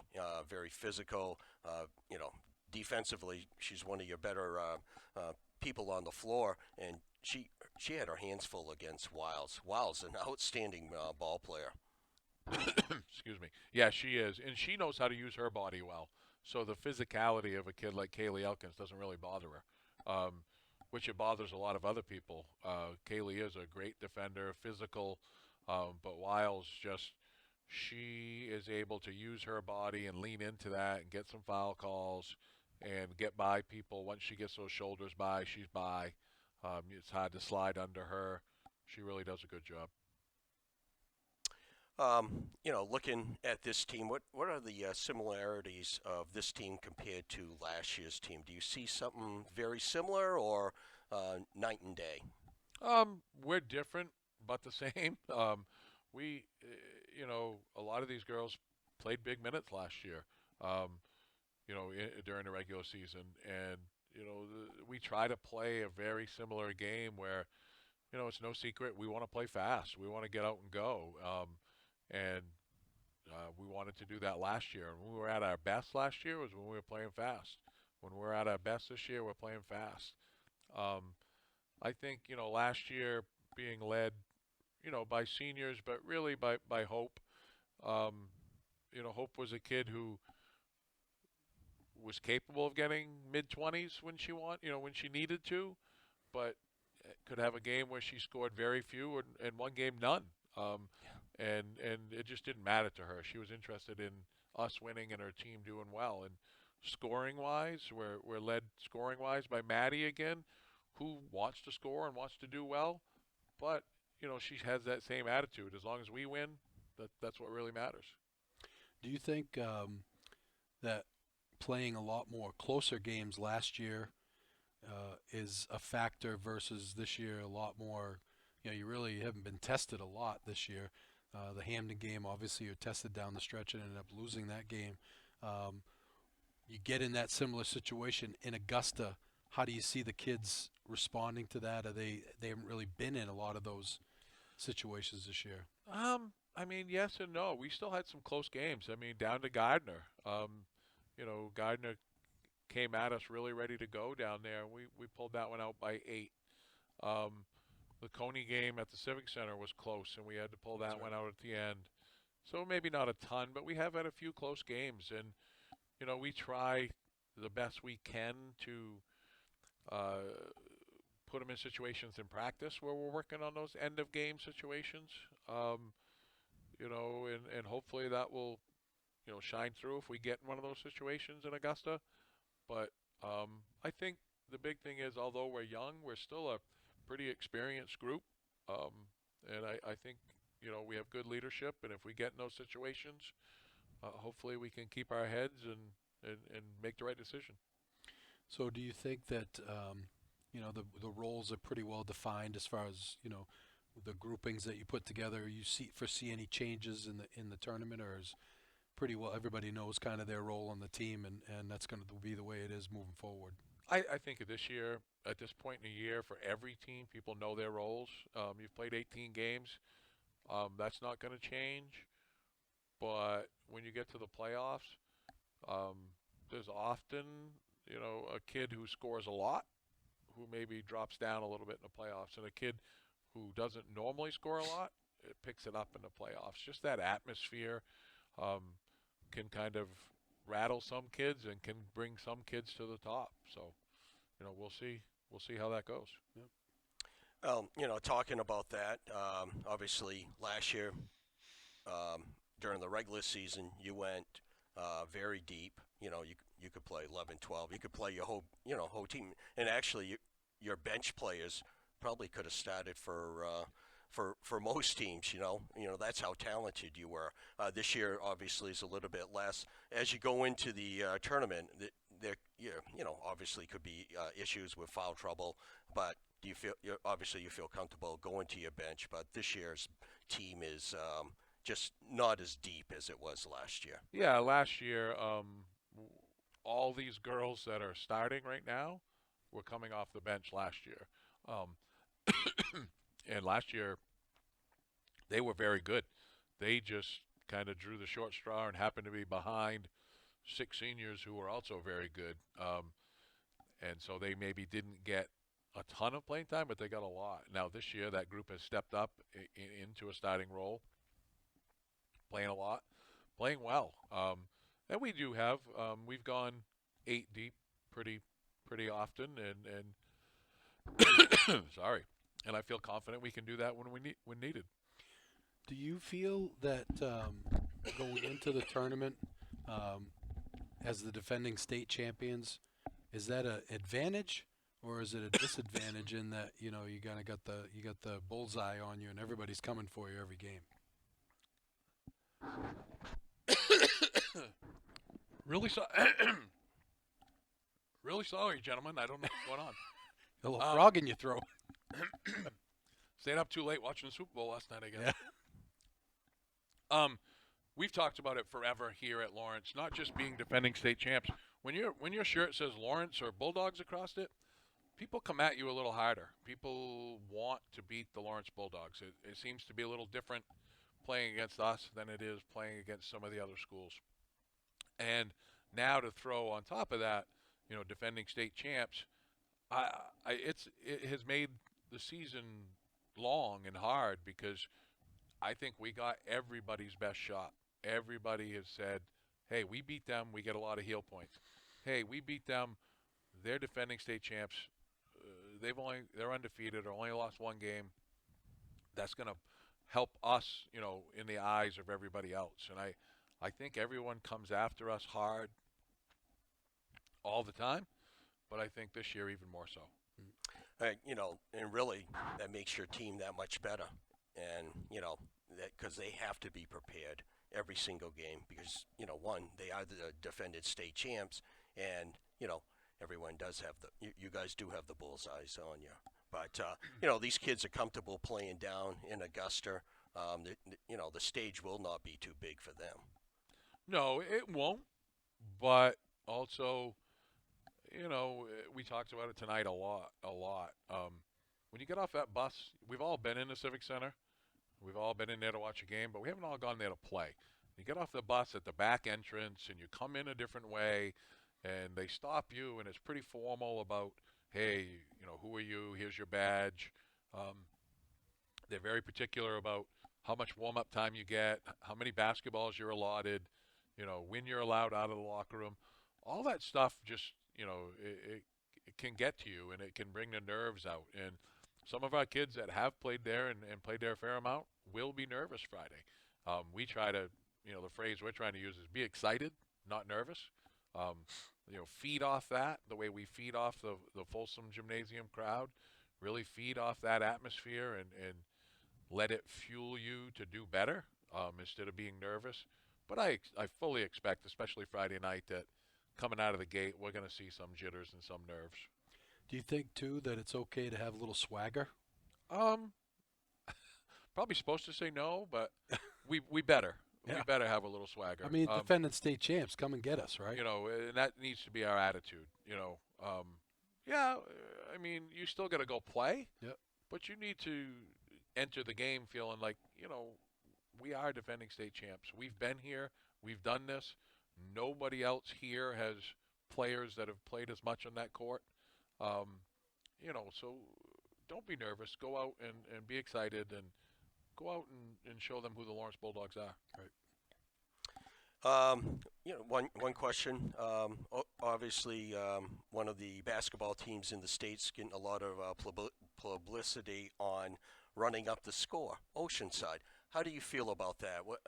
very physical. Defensively, she's one of your better people on the floor, and she had her hands full against Wiles. Wiles, an outstanding ball player. Excuse me. Yeah, she is, and she knows how to use her body well. So the physicality of a kid like Kaylee Elkins doesn't really bother her, which it bothers a lot of other people. Kaylee is a great defender, physical, but Wiles just she is able to use her body and lean into that and get some foul calls and get by people. Once she gets those shoulders by, she's by. It's hard to slide under her. She really does a good job. Looking at this team, what are the similarities of this team compared to last year's team? Do you see something very similar or night and day? We're different, but the same. A lot of these girls played big minutes last year. During the regular season, and we try to play a very similar game where, it's no secret we want to play fast. We want to get out and go. And we wanted to do that last year. And when we were at our best last year was when we were playing fast. When we're at our best this year, we're playing fast. I think, last year being led, by seniors, but really by Hope. Hope was a kid who was capable of getting mid-20s when she needed to, but could have a game where she scored very few and one game none. And it just didn't matter to her. She was interested in us winning and her team doing well. And scoring-wise, we're led scoring-wise by Maddie again, who wants to score and wants to do well. But, she has that same attitude. As long as we win, that's what really matters. Do you think that playing a lot more closer games last year is a factor versus this year a lot more? You really haven't been tested a lot this year. The Hamden game, obviously, you're tested down the stretch and ended up losing that game. You get in that similar situation in Augusta. How do you see the kids responding to that? They haven't really been in a lot of those situations this year. Yes and no. We still had some close games. Down to Gardner. Gardner came at us really ready to go down there. We pulled that one out by 8. The Coney game at the Civic Center was close, and we had to pull that one out at the end. So maybe not a ton, but we have had a few close games, and we try the best we can to put them in situations in practice where we're working on those end of game situations. And hopefully that will shine through if we get in one of those situations in Augusta. But I think the big thing is, although we're young, we're still a pretty experienced group. And I think, we have good leadership. And if we get in those situations, hopefully we can keep our heads and make the right decision. So do you think that, the roles are pretty well defined as far as, the groupings that you put together? You foresee any changes in the tournament, or is pretty well everybody knows kind of their role on the team, and that's going to be the way it is moving forward? I think this year, at this point in the year, for every team, people know their roles. You've played 18 games. That's not going to change. But when you get to the playoffs, there's often, a kid who scores a lot who maybe drops down a little bit in the playoffs, and a kid who doesn't normally score a lot, it picks it up in the playoffs. Just that atmosphere can kind of rattle some kids and can bring some kids to the top. So, we'll see how that goes. Yep. Talking about that, obviously last year during the regular season, you went very deep. You could play 11, 12. You could play your whole team, and actually your bench players probably could have started for most teams. That's how talented you were. This year, obviously, is a little bit less. As you go into the tournament, there obviously could be issues with foul trouble, but do you feel obviously you feel comfortable going to your bench? But this year's team is just not as deep as it was last year. Yeah, last year, all these girls that are starting right now were coming off the bench last year. And last year, they were very good. They just kind of drew the short straw and happened to be behind 6 seniors who were also very good. And so they maybe didn't get a ton of playing time, but they got a lot. Now this year, that group has stepped up into a starting role, playing a lot, playing well. And we do have we've gone 8 deep pretty often, and sorry, and I feel confident we can do that when needed. Do you feel that going into the tournament as the defending state champions, is that an advantage or is it a disadvantage in that you kind of got the bullseye on you and everybody's coming for you every game? Really really sorry, gentlemen. I don't know what's going on. A little frog in your throat. Stayed up too late watching the Super Bowl last night, I guess. Yeah. We've talked about it forever here at Lawrence, not just being defending state champs. When your shirt says Lawrence or Bulldogs across it, people come at you a little harder. People want to beat the Lawrence Bulldogs. It seems to be a little different playing against us than it is playing against some of the other schools. And now to throw on top of that, defending state champs, it has made the season long and hard because I think we got everybody's best shot. Everybody has said, hey, we beat them, we get a lot of heel points. Hey, we beat them, they're defending state champs. They're undefeated or only lost one game. That's going to help us, in the eyes of everybody else. And I think everyone comes after us hard all the time, but I think this year even more so. And really that makes your team that much better. And, because they have to be prepared every single game because, one, they are the defended state champs and, everyone does have you guys do have the bullseyes on you. But, these kids are comfortable playing down in Augusta. The stage will not be too big for them. No, it won't. But also, we talked about it tonight a lot. When you get off that bus, we've all been in the Civic Center. We've all been in there to watch a game, but we haven't all gone there to play. You get off the bus at the back entrance, and you come in a different way, and they stop you, and it's pretty formal about, hey, who are you? Here's your badge. They're very particular about how much warm-up time you get, how many basketballs you're allotted, when you're allowed out of the locker room. All that stuff just, it can get to you, and it can bring the nerves out. And some of our kids that have played there and played there a fair amount will be nervous Friday. We try to, the phrase we're trying to use is be excited, not nervous. Feed off that the way we feed off the Folsom Gymnasium crowd. Really feed off that atmosphere and let it fuel you to do better instead of being nervous. But I fully expect, especially Friday night, that coming out of the gate, we're going to see some jitters and some nerves. Do you think, too, that it's okay to have a little swagger? Probably supposed to say no, but we better. Yeah. We better have a little swagger. I mean, defending state champs, come and get us, right? And that needs to be our attitude. You still got to go play. Yep. But you need to enter the game feeling like, we are defending state champs. We've been here. We've done this. Nobody else here has players that have played as much on that court. So don't be nervous. Go out and be excited and go out and show them who the Lawrence Bulldogs are. Right. One question. Obviously, one of the basketball teams in the state's getting a lot of publicity on running up the score, Oceanside. How do you feel about that? What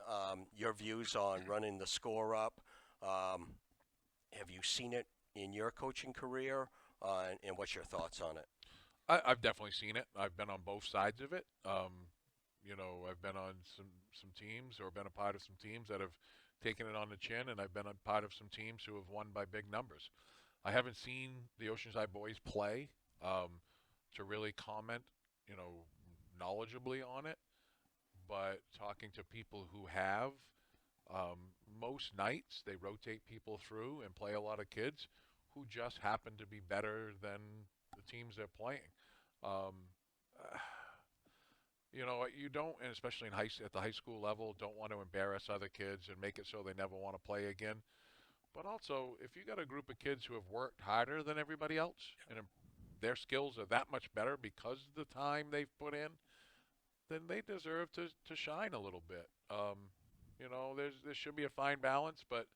your views on running the score up? Have you seen it in your coaching career? And what's your thoughts on it? I've definitely seen it. I've been on both sides of it. I've been on some teams or been a part of some teams that have taken it on the chin, and I've been a part of some teams who have won by big numbers. I haven't seen the Oceanside boys play to really comment, knowledgeably on it. But talking to people who have, most nights they rotate people through and play a lot of kids who just happen to be better than the teams they're playing. You know, you don't, and especially at the high school level, don't want to embarrass other kids and make it so they never want to play again. But also, if you got a group of kids who have worked harder than everybody else and their skills are that much better because of the time they've put in, then they deserve to shine a little bit. You know, there should be a fine balance, but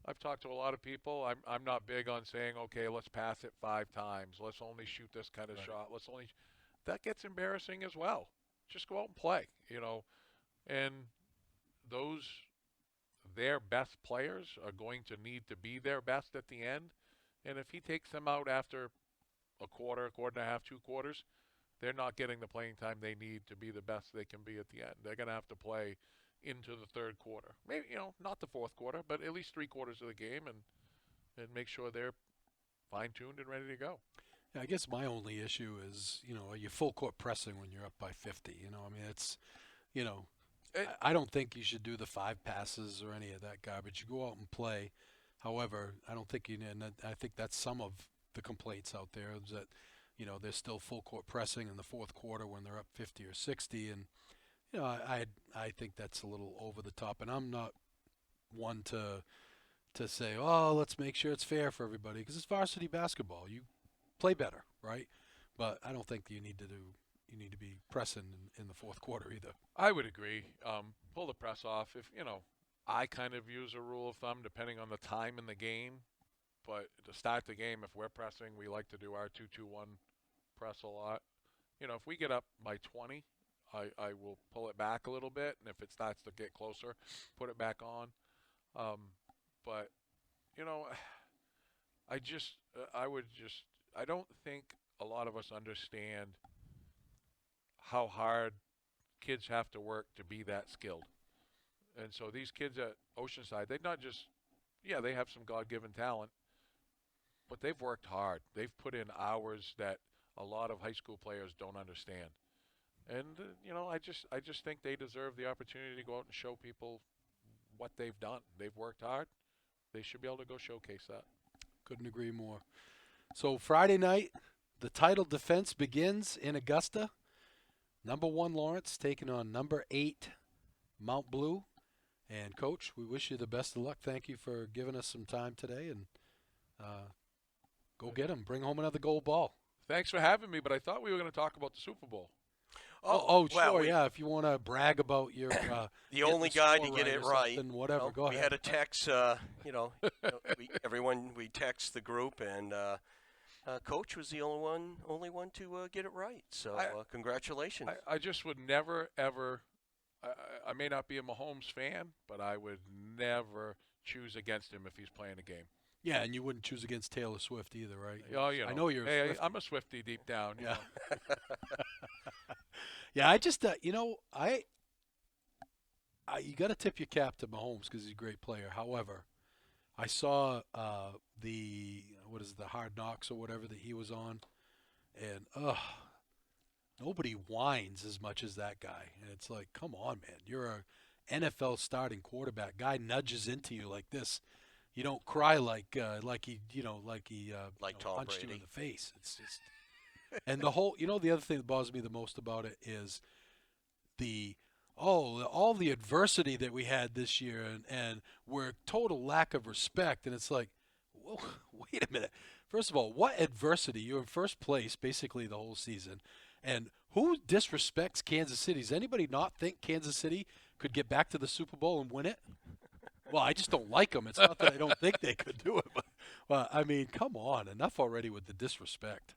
I've talked to a lot of people. I'm not big on saying, okay, let's pass it 5 times. Let's only shoot this kind of shot. That gets embarrassing as well. Just go out and play, you know. And those their best players are going to need to be their best at the end. And if he takes them out after a quarter and a half, 2 quarters, they're not getting the playing time they need to be the best they can be at the end. They're going to have to play into the third quarter. Maybe, you know, not the fourth quarter, but at least 3 quarters of the game and make sure they're fine-tuned and ready to go. Yeah, I guess my only issue is, you know, are you full court pressing when you're up by 50? You know, I mean, it's, you know, I don't think you should do the 5 passes or any of that garbage. You go out and play. However, I don't think and I think that's some of the complaints out there is that, you know, they're still full court pressing in the fourth quarter when they're up 50 or 60. And, you know, I think that's a little over the top. And I'm not one to say, oh, let's make sure it's fair for everybody, because it's varsity basketball. You play better, right? But I don't think you need to be pressing in the fourth quarter either. I would agree. Pull the press off. If, you know, I kind of use a rule of thumb depending on the time in the game. But to start the game, if we're pressing, we like to do our 2-2-1 press a lot. You know, if we get up by 20, I will pull it back a little bit. And if it starts to get closer, put it back on. But, you know, I don't think a lot of us understand how hard kids have to work to be that skilled. And so these kids at Oceanside, they not just, yeah, they have some God-given talent, but they've worked hard. They've put in hours that a lot of high school players don't understand. And, you know, I just think they deserve the opportunity to go out and show people what they've done. They've worked hard. They should be able to go showcase that. Couldn't agree more. So Friday night, the title defense begins in Augusta. Number 1 Lawrence taking on number 8 Mount Blue. And Coach, we wish you the best of luck. Thank you for giving us some time today, and go get them. Bring home another gold ball. Thanks for having me, but I thought we were going to talk about the Super Bowl. Oh, sure, yeah. If you want to brag about your the only guy to get it right, whatever. Go ahead. We had a text. We text the group, and Coach was the only one to get it right. So congratulations. I just would never ever. I may not be a Mahomes fan, but I would never choose against him if he's playing a game. Yeah, and you wouldn't choose against Taylor Swift either, right? Oh, you know. I know you're. Hey, I'm a Swiftie deep down. You know. Yeah, I just, you know, you got to tip your cap to Mahomes because he's a great player. However, I saw the Hard Knocks or whatever that he was on, and nobody whines as much as that guy. And it's like, come on, man, you're a NFL starting quarterback. Guy nudges into you like this. You don't cry like he Tom punched Brady. you in the face. It's just, and the whole, you know, the other thing that bothers me the most about it is all the adversity that we had this year, and we're total lack of respect. And it's like, whoa, wait a minute. First of all, what adversity? You're in first place basically the whole season, and who disrespects Kansas City? Does anybody not think Kansas City could get back to the Super Bowl and win it? Well, I just don't like them. It's not that I don't think they could do it, but well, I mean, come on, enough already with the disrespect.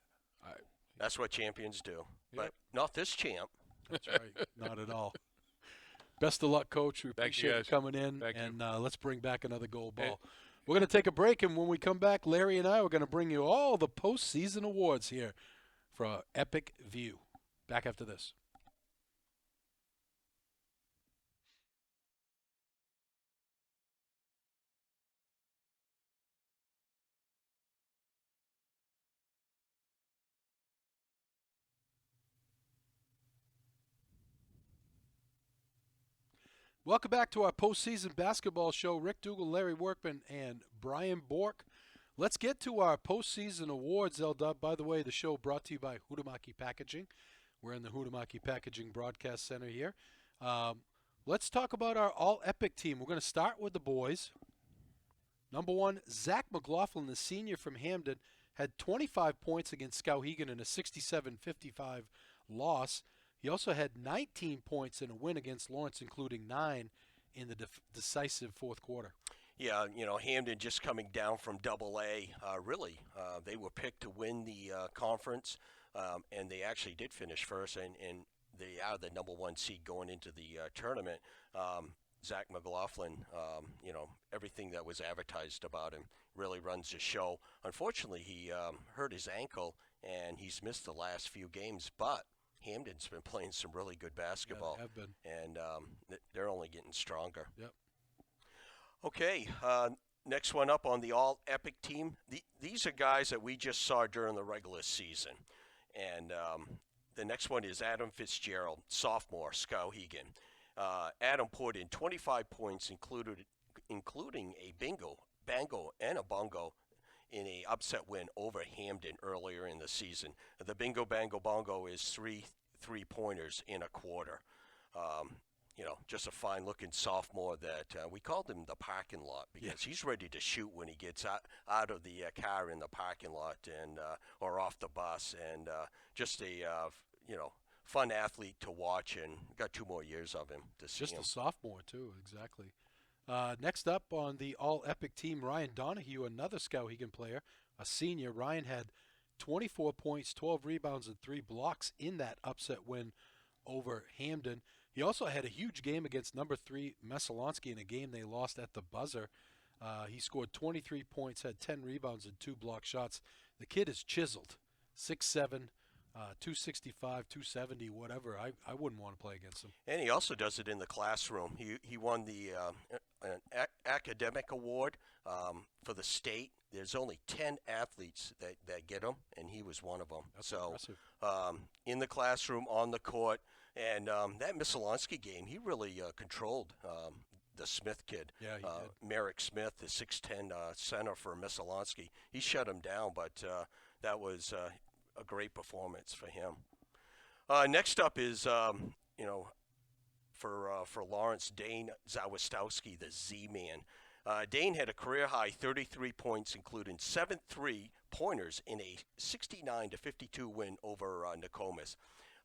That's what champions do, Yep. but not this champ. That's right, not at all. Best of luck, Coach. We Thank you, appreciate you guys. coming in, Thank you. and let's bring back another gold ball. Hey. We're going to take a break, and when we come back, Larry and I are going to bring you all the postseason awards here for Epic View. Back after this. Welcome back to our postseason basketball show. Rick Dougal, Larry Workman, and Brian Bork. Let's get to our postseason awards, L-Dub. By the way, the show brought to you by Hutamaki Packaging. We're in the Huhtamaki Packaging Broadcast Center here. Let's talk about our all-epic team. We're going to start with the boys. Number 1, Zach McLaughlin, the senior from Hamden, had 25 points against Skowhegan in a 67-55 loss. He also had 19 points in a win against Lawrence, including 9 in the decisive fourth quarter. Yeah, Hamden just coming down from Double-A. Really, they were picked to win the conference, and they actually did finish first, and they are the number 1 seed going into the tournament. Zach McLaughlin, everything that was advertised about him really runs the show. Unfortunately, he hurt his ankle, and he's missed the last few games, but Hamden's been playing some really good basketball. Yeah, they have been. And they're only getting stronger. Yep. Okay, next one up on the all-epic team. These are guys that we just saw during the regular season. And the next one is Adam Fitzgerald, sophomore, Skowhegan. Adam put in 25 points, including a bango, and a bongo in a upset win over Hamden earlier in the season. The bingo, bango, bongo is three-pointers in a quarter. Just a fine-looking sophomore that we called him the parking lot because he's ready to shoot when he gets out of the car in the parking lot and or off the bus, and just a fun athlete to watch, and got 2 more years of him to see. Just a sophomore too, exactly. Next up on the all-epic team, Ryan Donahue, another Skowhegan player, a senior. Ryan had 24 points, 12 rebounds, and 3 blocks in that upset win over Hamden. He also had a huge game against number 3 Messalonsky in a game they lost at the buzzer. He scored 23 points, had 10 rebounds, and 2 block shots. The kid is chiseled, 6'7", 265, 270, whatever. I wouldn't want to play against him. And he also does it in the classroom. He won the an academic award for the state. There's only 10 athletes that get them, and he was one of them. That's so impressive. In the classroom, on the court, and that Missalonsky game, he really controlled the Smith kid. Yeah, he did. Merrick Smith, the 6'10" center for Missalonsky. He shut him down, but that was a great performance for him. Next up is, for Lawrence, Dane Zawistowski, the Z-Man. Dane had a career-high 33 points, including 7 3-pointers in a 69-52 win over Nokomis.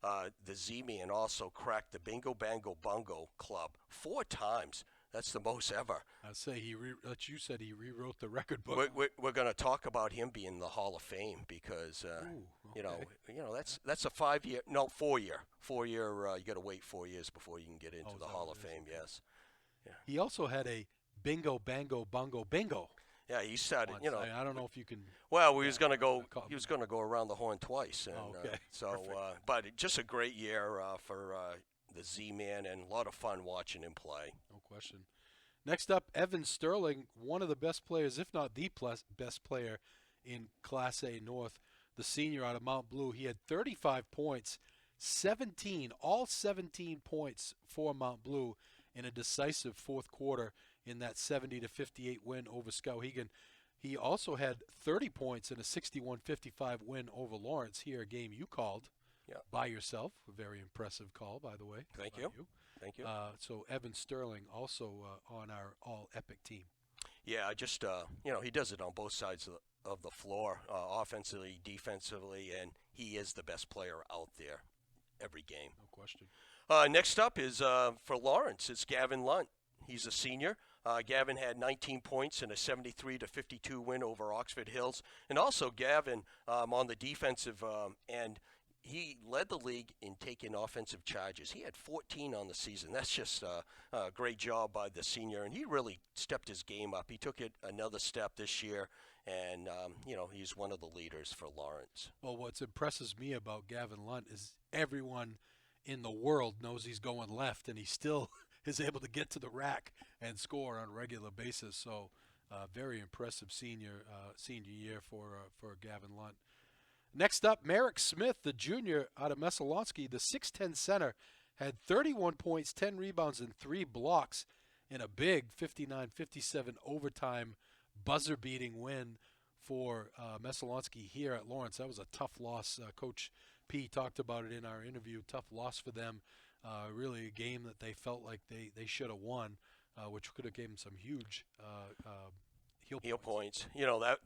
The Z-Man also cracked the Bingo Bango Bungo Club 4 times. That's the most ever. I'd say you said he rewrote the record book. We're going to talk about him being in the Hall of Fame because that's a 4-year. You got to wait 4 years before you can get into the Hall of Fame. Yes. Yeah. He also had a Bingo Bango Bungo Bingo. Yeah, he started. I don't know if you can. Well, he was going to go. He was going to go around the horn twice, and okay. But just a great year for the Z-Man, and a lot of fun watching him play. No question. Next up, Evan Sterling, one of the best players, if not the best player in Class A North, the senior out of Mount Blue. He had 35 points, all 17 points for Mount Blue in a decisive fourth quarter in that 70-58 win over Skowhegan. He also had 30 points in a 61-55 win over Lawrence here, a game you called. By yourself. A very impressive call, by the way. Thank you. Thank you. So Evan Sterling also on our all-epic team. Yeah, just, he does it on both sides of the floor, offensively, defensively, and he is the best player out there every game. No question. Next up is, for Lawrence, it's Gavin Lunt. He's a senior. Gavin had 19 points in a 73-52 win over Oxford Hills. And also Gavin on the defensive end, he led the league in taking offensive charges. He had 14 on the season. That's just a great job by the senior, and he really stepped his game up. He took it another step this year, and, he's one of the leaders for Lawrence. Well, what impresses me about Gavin Lunt is everyone in the world knows he's going left, and he still is able to get to the rack and score on a regular basis. So very impressive senior year for Gavin Lunt. Next up, Merrick Smith, the junior out of Messalonsky, the 6'10" center, had 31 points, 10 rebounds, and 3 blocks in a big 59-57 overtime buzzer-beating win for Messalonsky here at Lawrence. That was a tough loss. Coach P talked about it in our interview. Tough loss for them. Really a game that they felt like they should have won, which could have given them some huge heel points.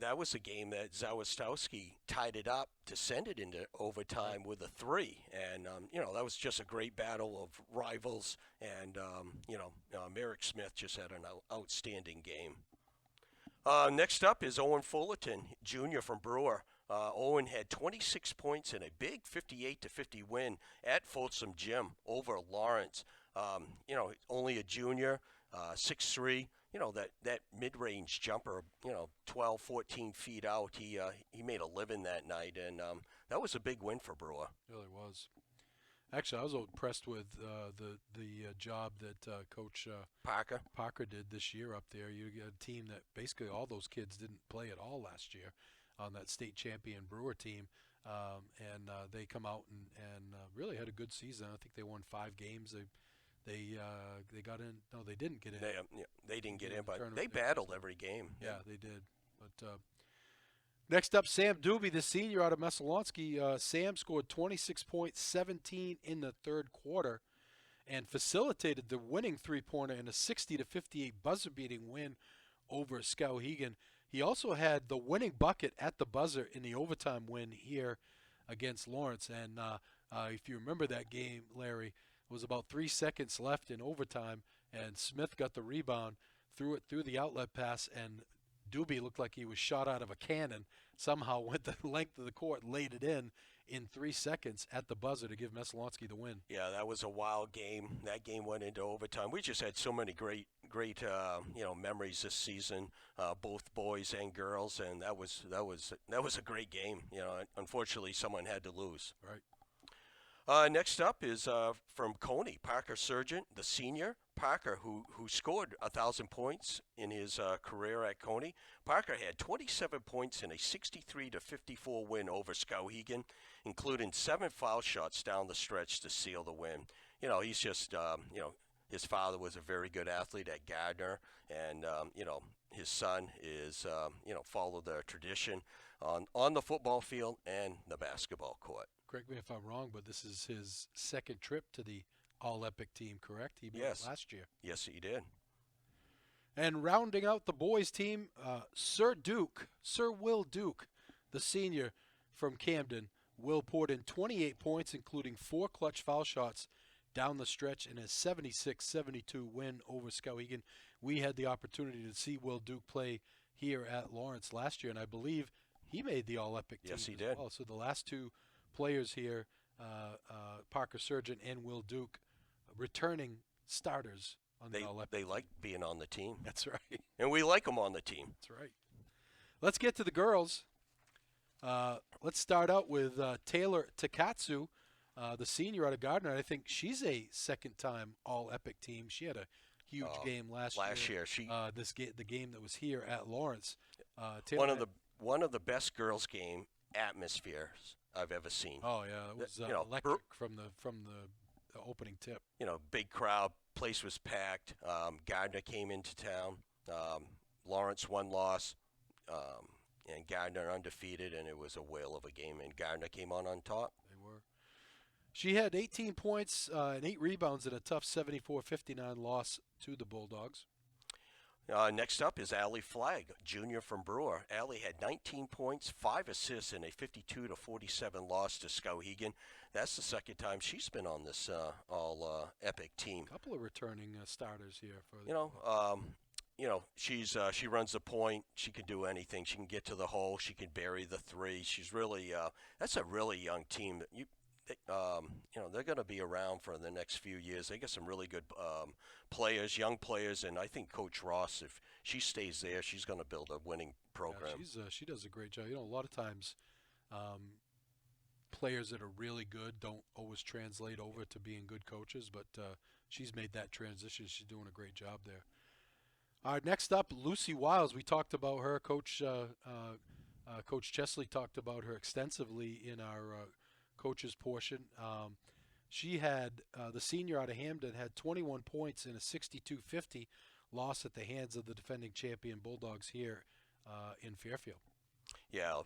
That was a game that Zawistowski tied it up to send it into overtime with a 3. And, that was just a great battle of rivals. And, Merrick Smith just had an outstanding game. Next up is Owen Fullerton, Jr. from Brewer. Owen had 26 points in a big 58-50 win at Folsom Gym over Lawrence. Only a junior, 6'3". That mid-range jumper, 12, 14 feet out. He made a living that night, and that was a big win for Brewer. It really was. Actually, I was impressed with the job that Coach Parker did this year up there. You get a team that basically all those kids didn't play at all last year on that state champion Brewer team, and they come out and really had a good season. I think they won 5 games. They got in. No, they didn't get in. They didn't get in, but they battled every game. Yeah, they did. But next up, Sam Doobie, the senior out of Messalonski. Sam scored 26 points, 17 in the third quarter, and facilitated the winning three-pointer in a 60-58 buzzer-beating win over Skowhegan. He also had the winning bucket at the buzzer in the overtime win here against Lawrence. And if you remember that game, Larry, it was about 3 seconds left in overtime, and Smith got the rebound, threw it through the outlet pass, and Doobie looked like he was shot out of a cannon. Somehow went the length of the court, laid it in 3 seconds at the buzzer to give Messalonski the win. Yeah, that was a wild game. That game went into overtime. We just had so many great memories this season, both boys and girls, and that was a great game. Unfortunately, someone had to lose. Right. Next up is from Coney, Parker Sargent, the senior. Parker, who scored 1,000 points in his career at Coney. Parker had 27 points in a 63-54 win over Skowhegan, including 7 foul shots down the stretch to seal the win. He's just, his father was a very good athlete at Gardner, and, his son is, followed their tradition on the football field and the basketball court. Correct me if I'm wrong, but this is his second trip to the All-Epic team, correct? He made it last year. Yes, he did. And rounding out the boys' team, Sir Will Duke, the senior from Camden. Will poured in 28 points, including 4 clutch foul shots down the stretch in a 76-72 win over Skowhegan. We had the opportunity to see Will Duke play here at Lawrence last year, and I believe he made the All-Epic team. Yes, he did. Well. So the last 2 players here, Parker Sargent and Will Duke, returning starters on the All-Epic. They like being on the team. That's right. And we like them on the team. That's right. Let's get to the girls. Let's start out with Taylor Takatsu, the senior out of Gardner. I think she's a second-time All-Epic team. She had a huge game last year. The game that was here at Lawrence. One of the best girls' game atmospheres I've ever seen. Oh yeah, it was electric from the opening tip. Big crowd, place was packed. Gardner came into town. Lawrence 1 loss, and Gardner undefeated, and it was a whale of a game. And Gardner came on top. They were. She had 18 points and 8 rebounds in a tough 74-59 loss to the Bulldogs. Next up is Allie Flagg, junior from Brewer. Allie had 19 points, 5 assists in a 52-47 loss to Skowhegan. That's the second time she's been on this all-epic team. A couple of returning starters here for. She runs the point. She can do anything. She can get to the hole. She can bury the 3. She's really that's a really young team. They're going to be around for the next few years. They got some really good players, young players, and I think Coach Ross, if she stays there, she's going to build a winning program. Yeah, she does a great job. A lot of times players that are really good don't always translate over to being good coaches, but she's made that transition. She's doing a great job there. All right, next up, Lucy Wiles. We talked about her. Coach Chesley talked about her extensively in our coaches portion. She had, the senior out of Hamden, had 21 points in a 62-50 loss at the hands of the defending champion Bulldogs here in Fairfield. Yeah,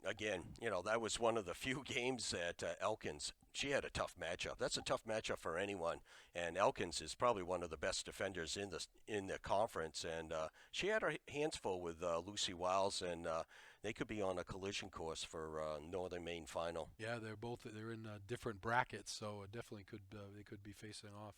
again, that was one of the few games that Elkins, she had a tough matchup. That's a tough matchup for anyone, and Elkins is probably one of the best defenders in the conference, and she had her hands full with Lucy Wiles, and they could be on a collision course for Northern Maine final. Yeah, they're in different brackets, so it definitely they could be facing off.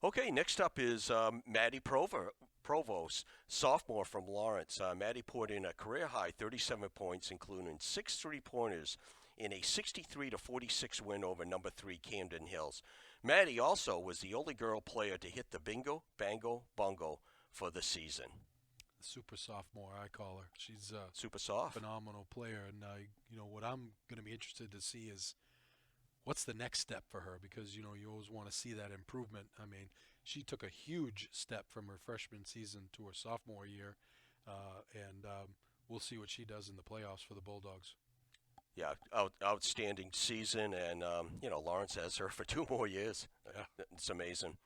Okay, next up is Maddie Provost, sophomore from Lawrence. Maddie poured in a career-high 37 points, including 6 three-pointers in a 63-46 win over number 3 Camden Hills. Maddie also was the only girl player to hit the bingo, bango, bungo for the season. Super sophomore, I call her. She's a Super soft. phenomenal player, and what I'm going to be interested to see is what's the next step for her, because you always want to see that improvement. I mean, she took a huge step from her freshman season to her sophomore year, and we'll see what she does in the playoffs for the Bulldogs. Yeah, outstanding season, and Lawrence has her for 2 more years. Yeah. It's amazing.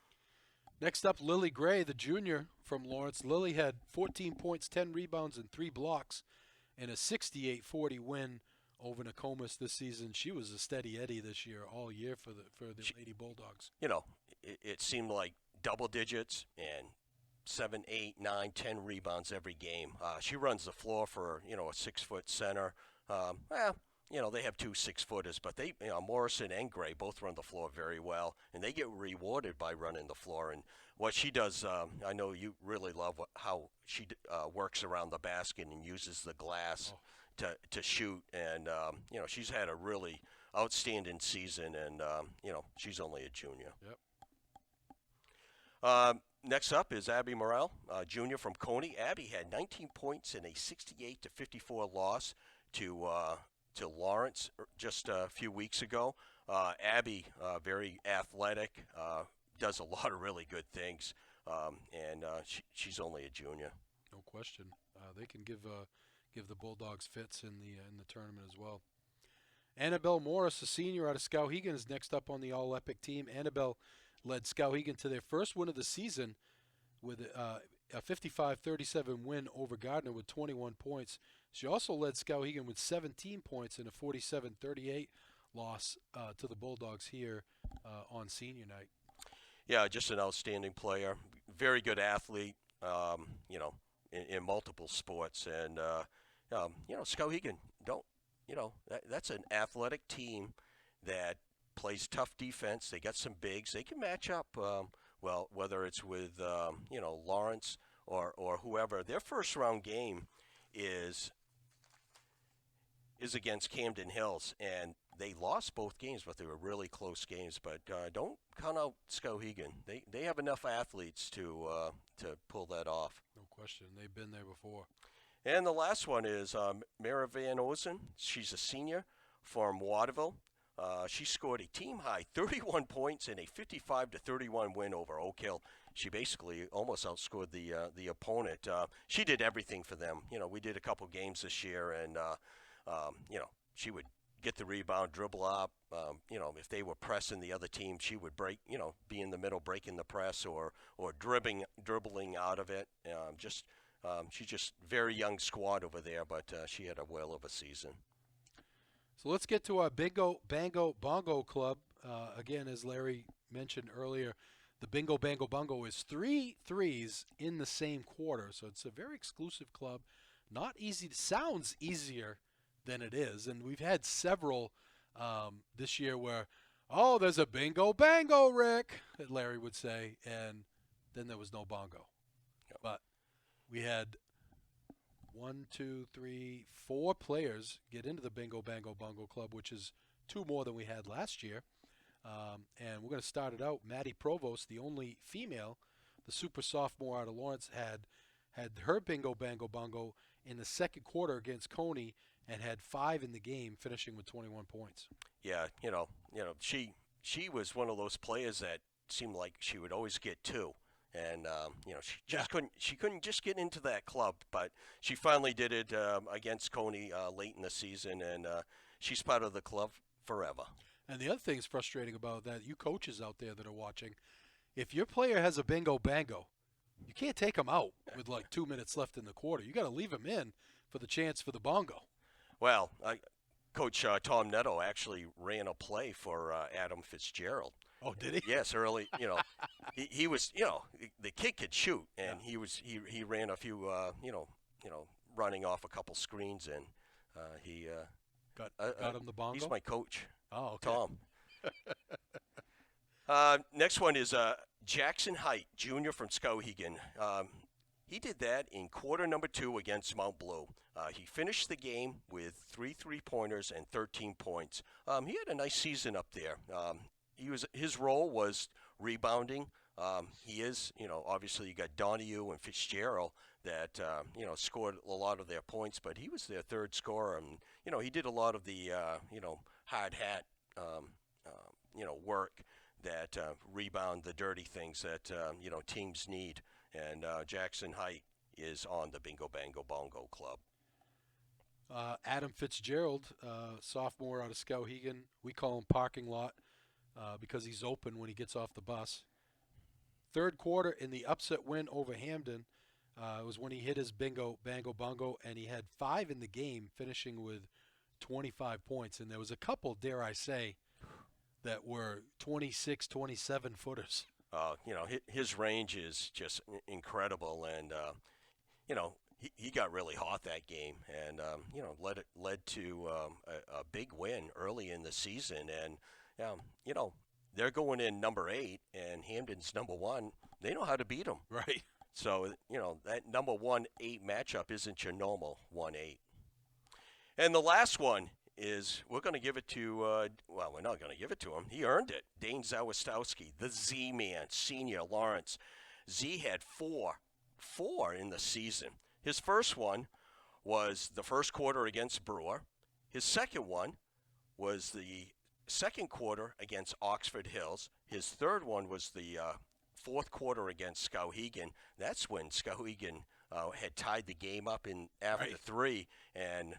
Next up, Lily Gray, the junior from Lawrence. Lily had 14 points, 10 rebounds, and 3 blocks in a 68-40 win over Nokomis this season. She was a steady Eddie this year, all year for the Lady Bulldogs. It seemed like double digits and 7, 8, 9, 10 rebounds every game. She runs the floor for a 6-foot center. They have 2 6-footers, but Morrison and Gray both run the floor very well, and they get rewarded by running the floor. And what she does, I know you really love how she works around the basket and uses the glass to shoot. And she's had a really outstanding season, and she's only a junior. Yep. Next up is Abby Morrell, junior from Coney. Abby had 19 points in a 68-54 loss to Lawrence just a few weeks ago. Abby, very athletic, does a lot of really good things, and she's only a junior. No question. They can give the Bulldogs fits in the tournament as well. Annabelle Morris, a senior out of Skowhegan, is next up on the All-Epic team. Annabelle led Skowhegan to their first win of the season with a 55-37 win over Gardner with 21 points. She also led Skowhegan with 17 points in a 47-38 loss to the Bulldogs here on senior night. Yeah, just an outstanding player, very good athlete, in multiple sports. And, Skowhegan, that's an athletic team that plays tough defense. They got some bigs. They can match up, whether it's with, Lawrence or whoever. Their first-round game is against Camden Hills, and they lost both games, but they were really close games. But don't count out Skowhegan. They have enough athletes to pull that off. No question. They've been there before. And the last one is Mara Van Ozen. She's a senior from Waterville. She scored a team-high 31 points in a 55-31 win over Oak Hill. She basically almost outscored the opponent. She did everything for them. We did a couple games this year, and she would get the rebound, dribble up. If they were pressing the other team, she would break. Be in the middle, breaking the press, or dribbling out of it. She's just very young squad over there, but she had a whale of a season. So let's get to our Bingo Bango Bongo Club. Again, as Larry mentioned earlier, the Bingo Bango Bongo is 3 threes in the same quarter. So it's a very exclusive club. Not easy. Sounds easier than it is. And we've had several this year where, there's a Bingo Bango, Rick, that Larry would say. And then there was no bongo. Yep. But we had 4 players get into the Bingo Bango Bongo Club, which is 2 more than we had last year. And we're going to start it out. Maddie Provost, the only female, the super sophomore out of Lawrence, had her Bingo Bango Bongo in the second quarter against Coney and had 5 in the game, finishing with 21 points. Yeah, she was one of those players that seemed like she would always get 2. And she couldn't just get into that club, but she finally did it against Coney late in the season, and she's part of the club forever. And the other thing that's frustrating about that, you coaches out there that are watching, if your player has a Bingo Bango, you can't take him out with like 2 minutes left in the quarter. You got to leave him in for the chance for the bongo. Well, Coach Tom Netto actually ran a play for Adam Fitzgerald. Oh, did he? Yes, early. He was. The kid could shoot, and he ran a few. Running off a couple screens, and he Got him the bongo. he's my coach, Oh, okay. Tom. Next one is Jackson Height Jr. from Skowhegan. He did that in quarter number 2 against Mount Blue. He finished the game with 3 3-pointers and 13 points. He had a nice season up there. His role was rebounding. He is, obviously you got Donahue and Fitzgerald that, scored a lot of their points, but he was their third scorer. And, he did a lot of the, hard hat, work that rebound the dirty things that, teams need. And Jackson Height is on the Bingo Bango Bongo Club. Adam Fitzgerald, sophomore out of Skowhegan. We call him parking lot because he's open when he gets off the bus. Third quarter in the upset win over Hamden was when he hit his Bingo Bango Bongo, and he had 5 in the game, finishing with 25 points. And there was a couple, dare I say, that were 26, 27 footers. His range is just incredible, and he got really hot that game, and led to a big win early in the season, and they're going in number 8, and Hamden's number 1. They know how to beat them, Right. so that number 1-8 matchup isn't your normal 1-8. And the last one is we're going to give it to, we're not going to give it to him. He earned it. Dane Zawistowski, the Z-Man, senior Lawrence. Z had four in the season. His first one was the first quarter against Brewer. His second one was the second quarter against Oxford Hills. His third one was the fourth quarter against Skowhegan. That's when Skowhegan had tied the game up in after Right. 3, and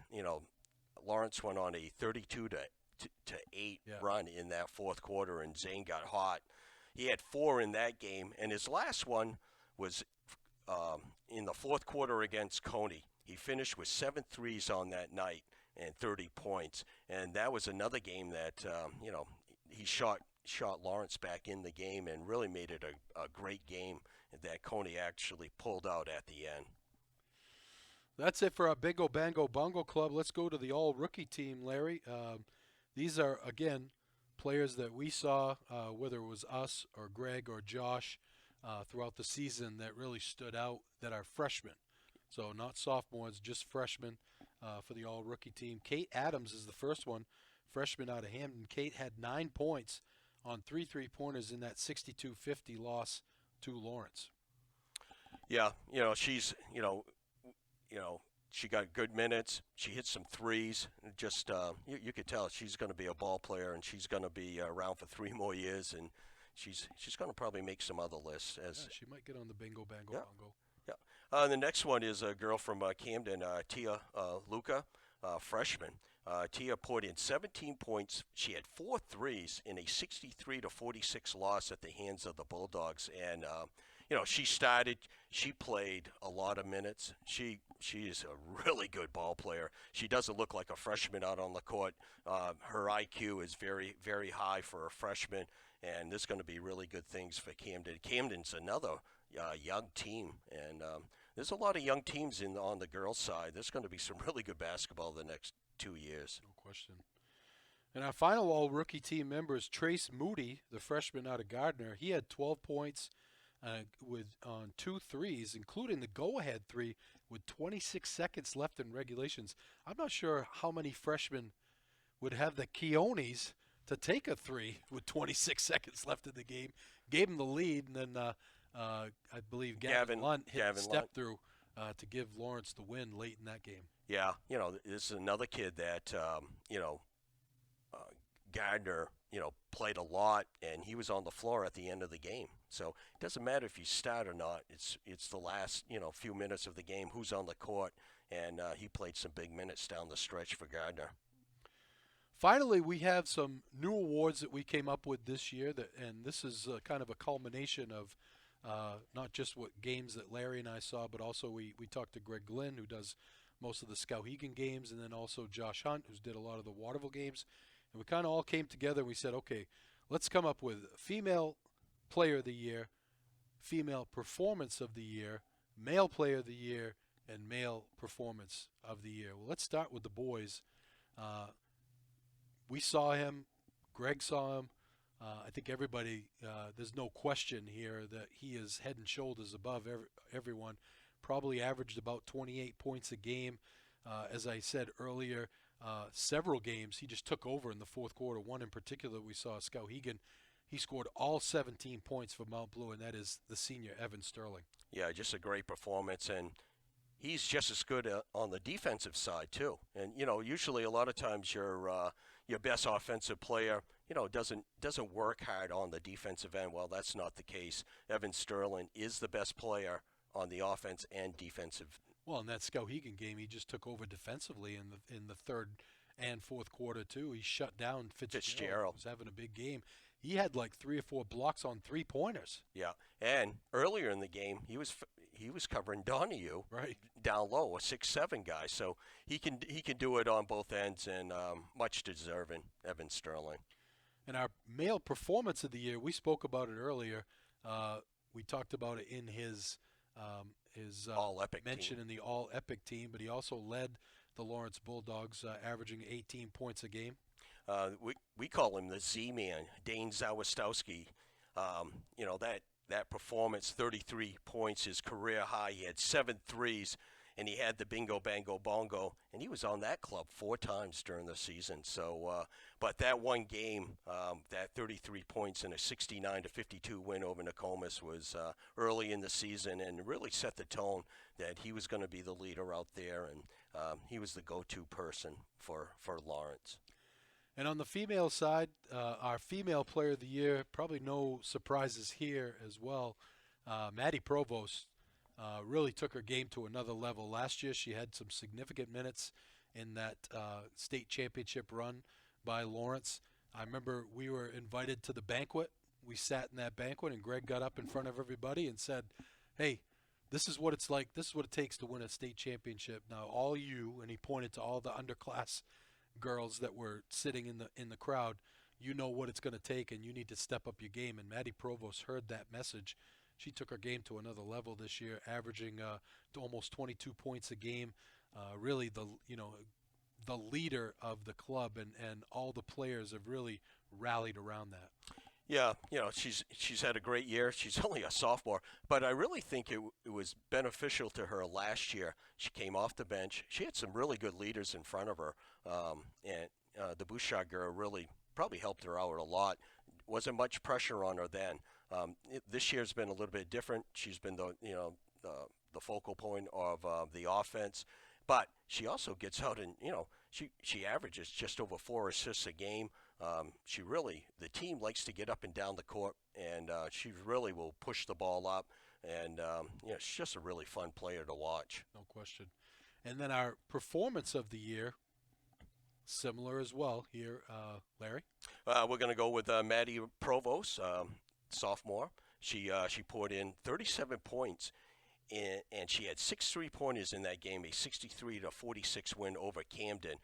Lawrence went on a 32 to 8 run in that fourth quarter, and Zane got hot. He had 4 in that game, and his last one was in the fourth quarter against Coney. He finished with 7 threes on that night and 30 points, and that was another game that he shot Lawrence back in the game and really made it a great game that Coney actually pulled out at the end. That's it for our Bingo Bango Bongo Club. Let's go to the all-rookie team, Larry. These are, again, players that we saw, whether it was us or Greg or Josh, throughout the season that really stood out that are freshmen. So not sophomores, just freshmen for the all-rookie team. Kate Adams is the first one, freshman out of Hamden. Kate had 9 points on 3 3-pointers in that 62-50 loss to Lawrence. Yeah, she's, she got good minutes. She hit some threes. Just you could tell she's going to be a ball player, and she's going to be around for 3 more years, and she's going to probably make some other lists. She might get on the Bingo Bango Bongo. Yeah. The next one is a girl from Camden, Tia Luca, freshman. Tia poured in 17 points. She had 4 threes in a 63-46 loss at the hands of the Bulldogs, and she played a lot of minutes. She is a really good ball player. She doesn't look like a freshman out on the court. Her IQ is very, very high for a freshman, and there's going to be really good things for Camden. Camden's another young team, and there's a lot of young teams on the girls' side. There's going to be some really good basketball the next 2 years. No question. And our final all-rookie team member is Trace Moody, the freshman out of Gardner. He had 12 points on 2 threes, including the go-ahead 3 with 26 seconds left in regulations. I'm not sure how many freshmen would have the Keones to take a 3 with 26 seconds left in the game. Gave him the lead, and then I believe Gavin Lunt hit the step-through to give Lawrence the win late in that game. Yeah, this is another kid that, Gardner, played a lot, and he was on the floor at the end of the game. So it doesn't matter if you start or not. It's the last, few minutes of the game, who's on the court, and he played some big minutes down the stretch for Gardner. Finally, we have some new awards that we came up with this year, and this is kind of a culmination of not just what games that Larry and I saw, but also we talked to Greg Glynn, who does most of the Skowhegan games, and then also Josh Hunt, who did a lot of the Waterville games. And we kind of all came together and we said, okay, let's come up with female player of the year, female performance of the year, male player of the year, and male performance of the year. Well, let's start with the boys. We saw him. Greg saw him. I think everybody, there's no question here that he is head and shoulders above everyone. Probably averaged about 28 points a game. As I said earlier, several games he just took over in the fourth quarter. One in particular we saw, Skowhegan. He scored all 17 points for Mount Blue, and that is the senior Evan Sterling. Yeah, just a great performance, and he's just as good on the defensive side too. And usually a lot of times your best offensive player, doesn't work hard on the defensive end. Well, that's not the case. Evan Sterling is the best player on the offense and defensive. Well, in that Skowhegan game, he just took over defensively in the third and fourth quarter too. He shut down Fitzgerald. He was having a big game. He had like 3 or 4 blocks on 3-pointers. Yeah, and earlier in the game, he was covering Donahue right down low, a 6'7" guy. So he can do it on both ends, and much deserving Evan Sterling. And our male performance of the year, we spoke about it earlier. We talked about it in his All-Epic mention team. in the All-Epic team, but he also led the Lawrence Bulldogs, averaging 18 points a game. We call him the Z-Man, Dane Zawistowski. That performance, 33 points, his career high. He had 7 threes, and he had the bingo, bango, bongo, and he was on that club 4 times during the season. So, but that one game, that 33 points and a 69-52 win over Nokomis was early in the season, and really set the tone that he was going to be the leader out there, and he was the go-to person for Lawrence. And on the female side, our female player of the year, probably no surprises here as well. Maddie Provost really took her game to another level. Last year she had some significant minutes in that state championship run by Lawrence. I remember we were invited to the banquet. We sat in that banquet, and Greg got up in front of everybody and said, hey, this is what it's like. This is what it takes to win a state championship. Now all you, and he pointed to all the underclass girls that were sitting in the crowd, you know what it's going to take, and you need to step up your game. And Maddie Provost heard that message. She took her game to another level this year, averaging to almost 22 points a game. Really, the leader of the club, and all the players have really rallied around that. Yeah, she's had a great year. She's only a sophomore, but I really think it was beneficial to her last year. She came off the bench. She had some really good leaders in front of her, and the Bouchard girl really probably helped her out a lot. Wasn't much pressure on her then. This year's been a little bit different. She's been the focal point of the offense, but she also gets out and she averages just over 4 assists a game. The team likes to get up and down the court, and she really will push the ball up, and she's just a really fun player to watch. No question. And then our performance of the year, similar as well here, Larry. We're going to go with Maddie Provost, sophomore. She poured in 37 points, and she had 6 3-pointers in that game, a 63-46 win over Camden.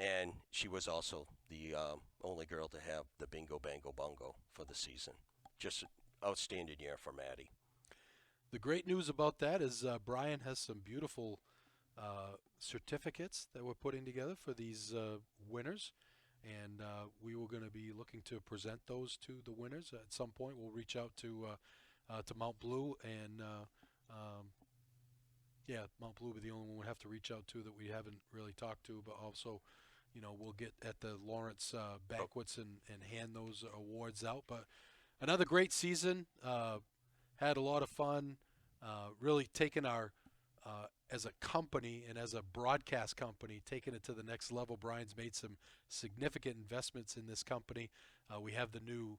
And she was also the only girl to have the bingo, bango, bongo for the season. Just an outstanding year for Maddie. The great news about that is Brian has some beautiful certificates that we're putting together for these winners. And we were going to be looking to present those to the winners. At some point, we'll reach out to Mount Blue, and Mount Blue will be the only one we'll have to reach out to that we haven't really talked to, but also we'll get at the Lawrence banquets and hand those awards out. But another great season. Had a lot of fun. Really taking our, as a company and as a broadcast company, taking it to the next level. Brian's made some significant investments in this company. We have the new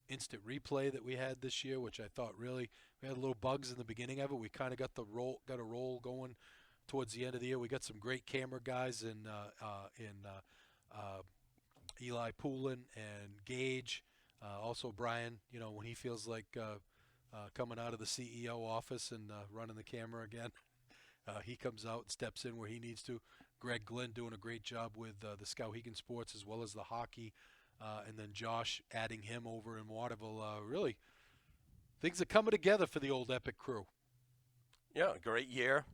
instant replay that we had this year, which I thought we had little bugs in the beginning of it. We kind of got a roll going towards the end of the year. We got some great camera guys in Eli Poulin and Gage. Also Brian, when he feels like coming out of the CEO office and running the camera again. He comes out and steps in where he needs to. Greg Glenn doing a great job with the Skowhegan sports as well as the hockey. And then Josh adding him over in Waterville. Really, things are coming together for the old Epic crew. Yeah, great year.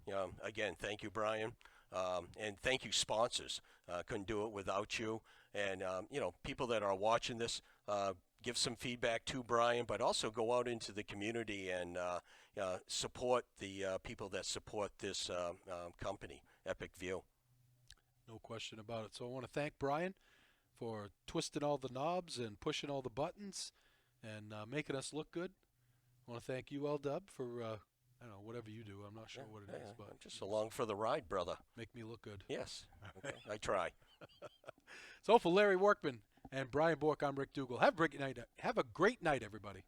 Again, thank you, Brian. And thank you, sponsors. Couldn't do it without you. And, people that are watching this, give some feedback to Brian, but also go out into the community and support the people that support this company, Epic View. No question about it. So I want to thank Brian for twisting all the knobs and pushing all the buttons and making us look good. I want to thank you, L-Dub, for I don't know, whatever you do. I'm not sure what it is, but I'm just along for the ride, brother. make me look good. Yes, okay. I try. So for Larry Workman and Brian Bork, I'm Rick Dougal. Have a great night, everybody.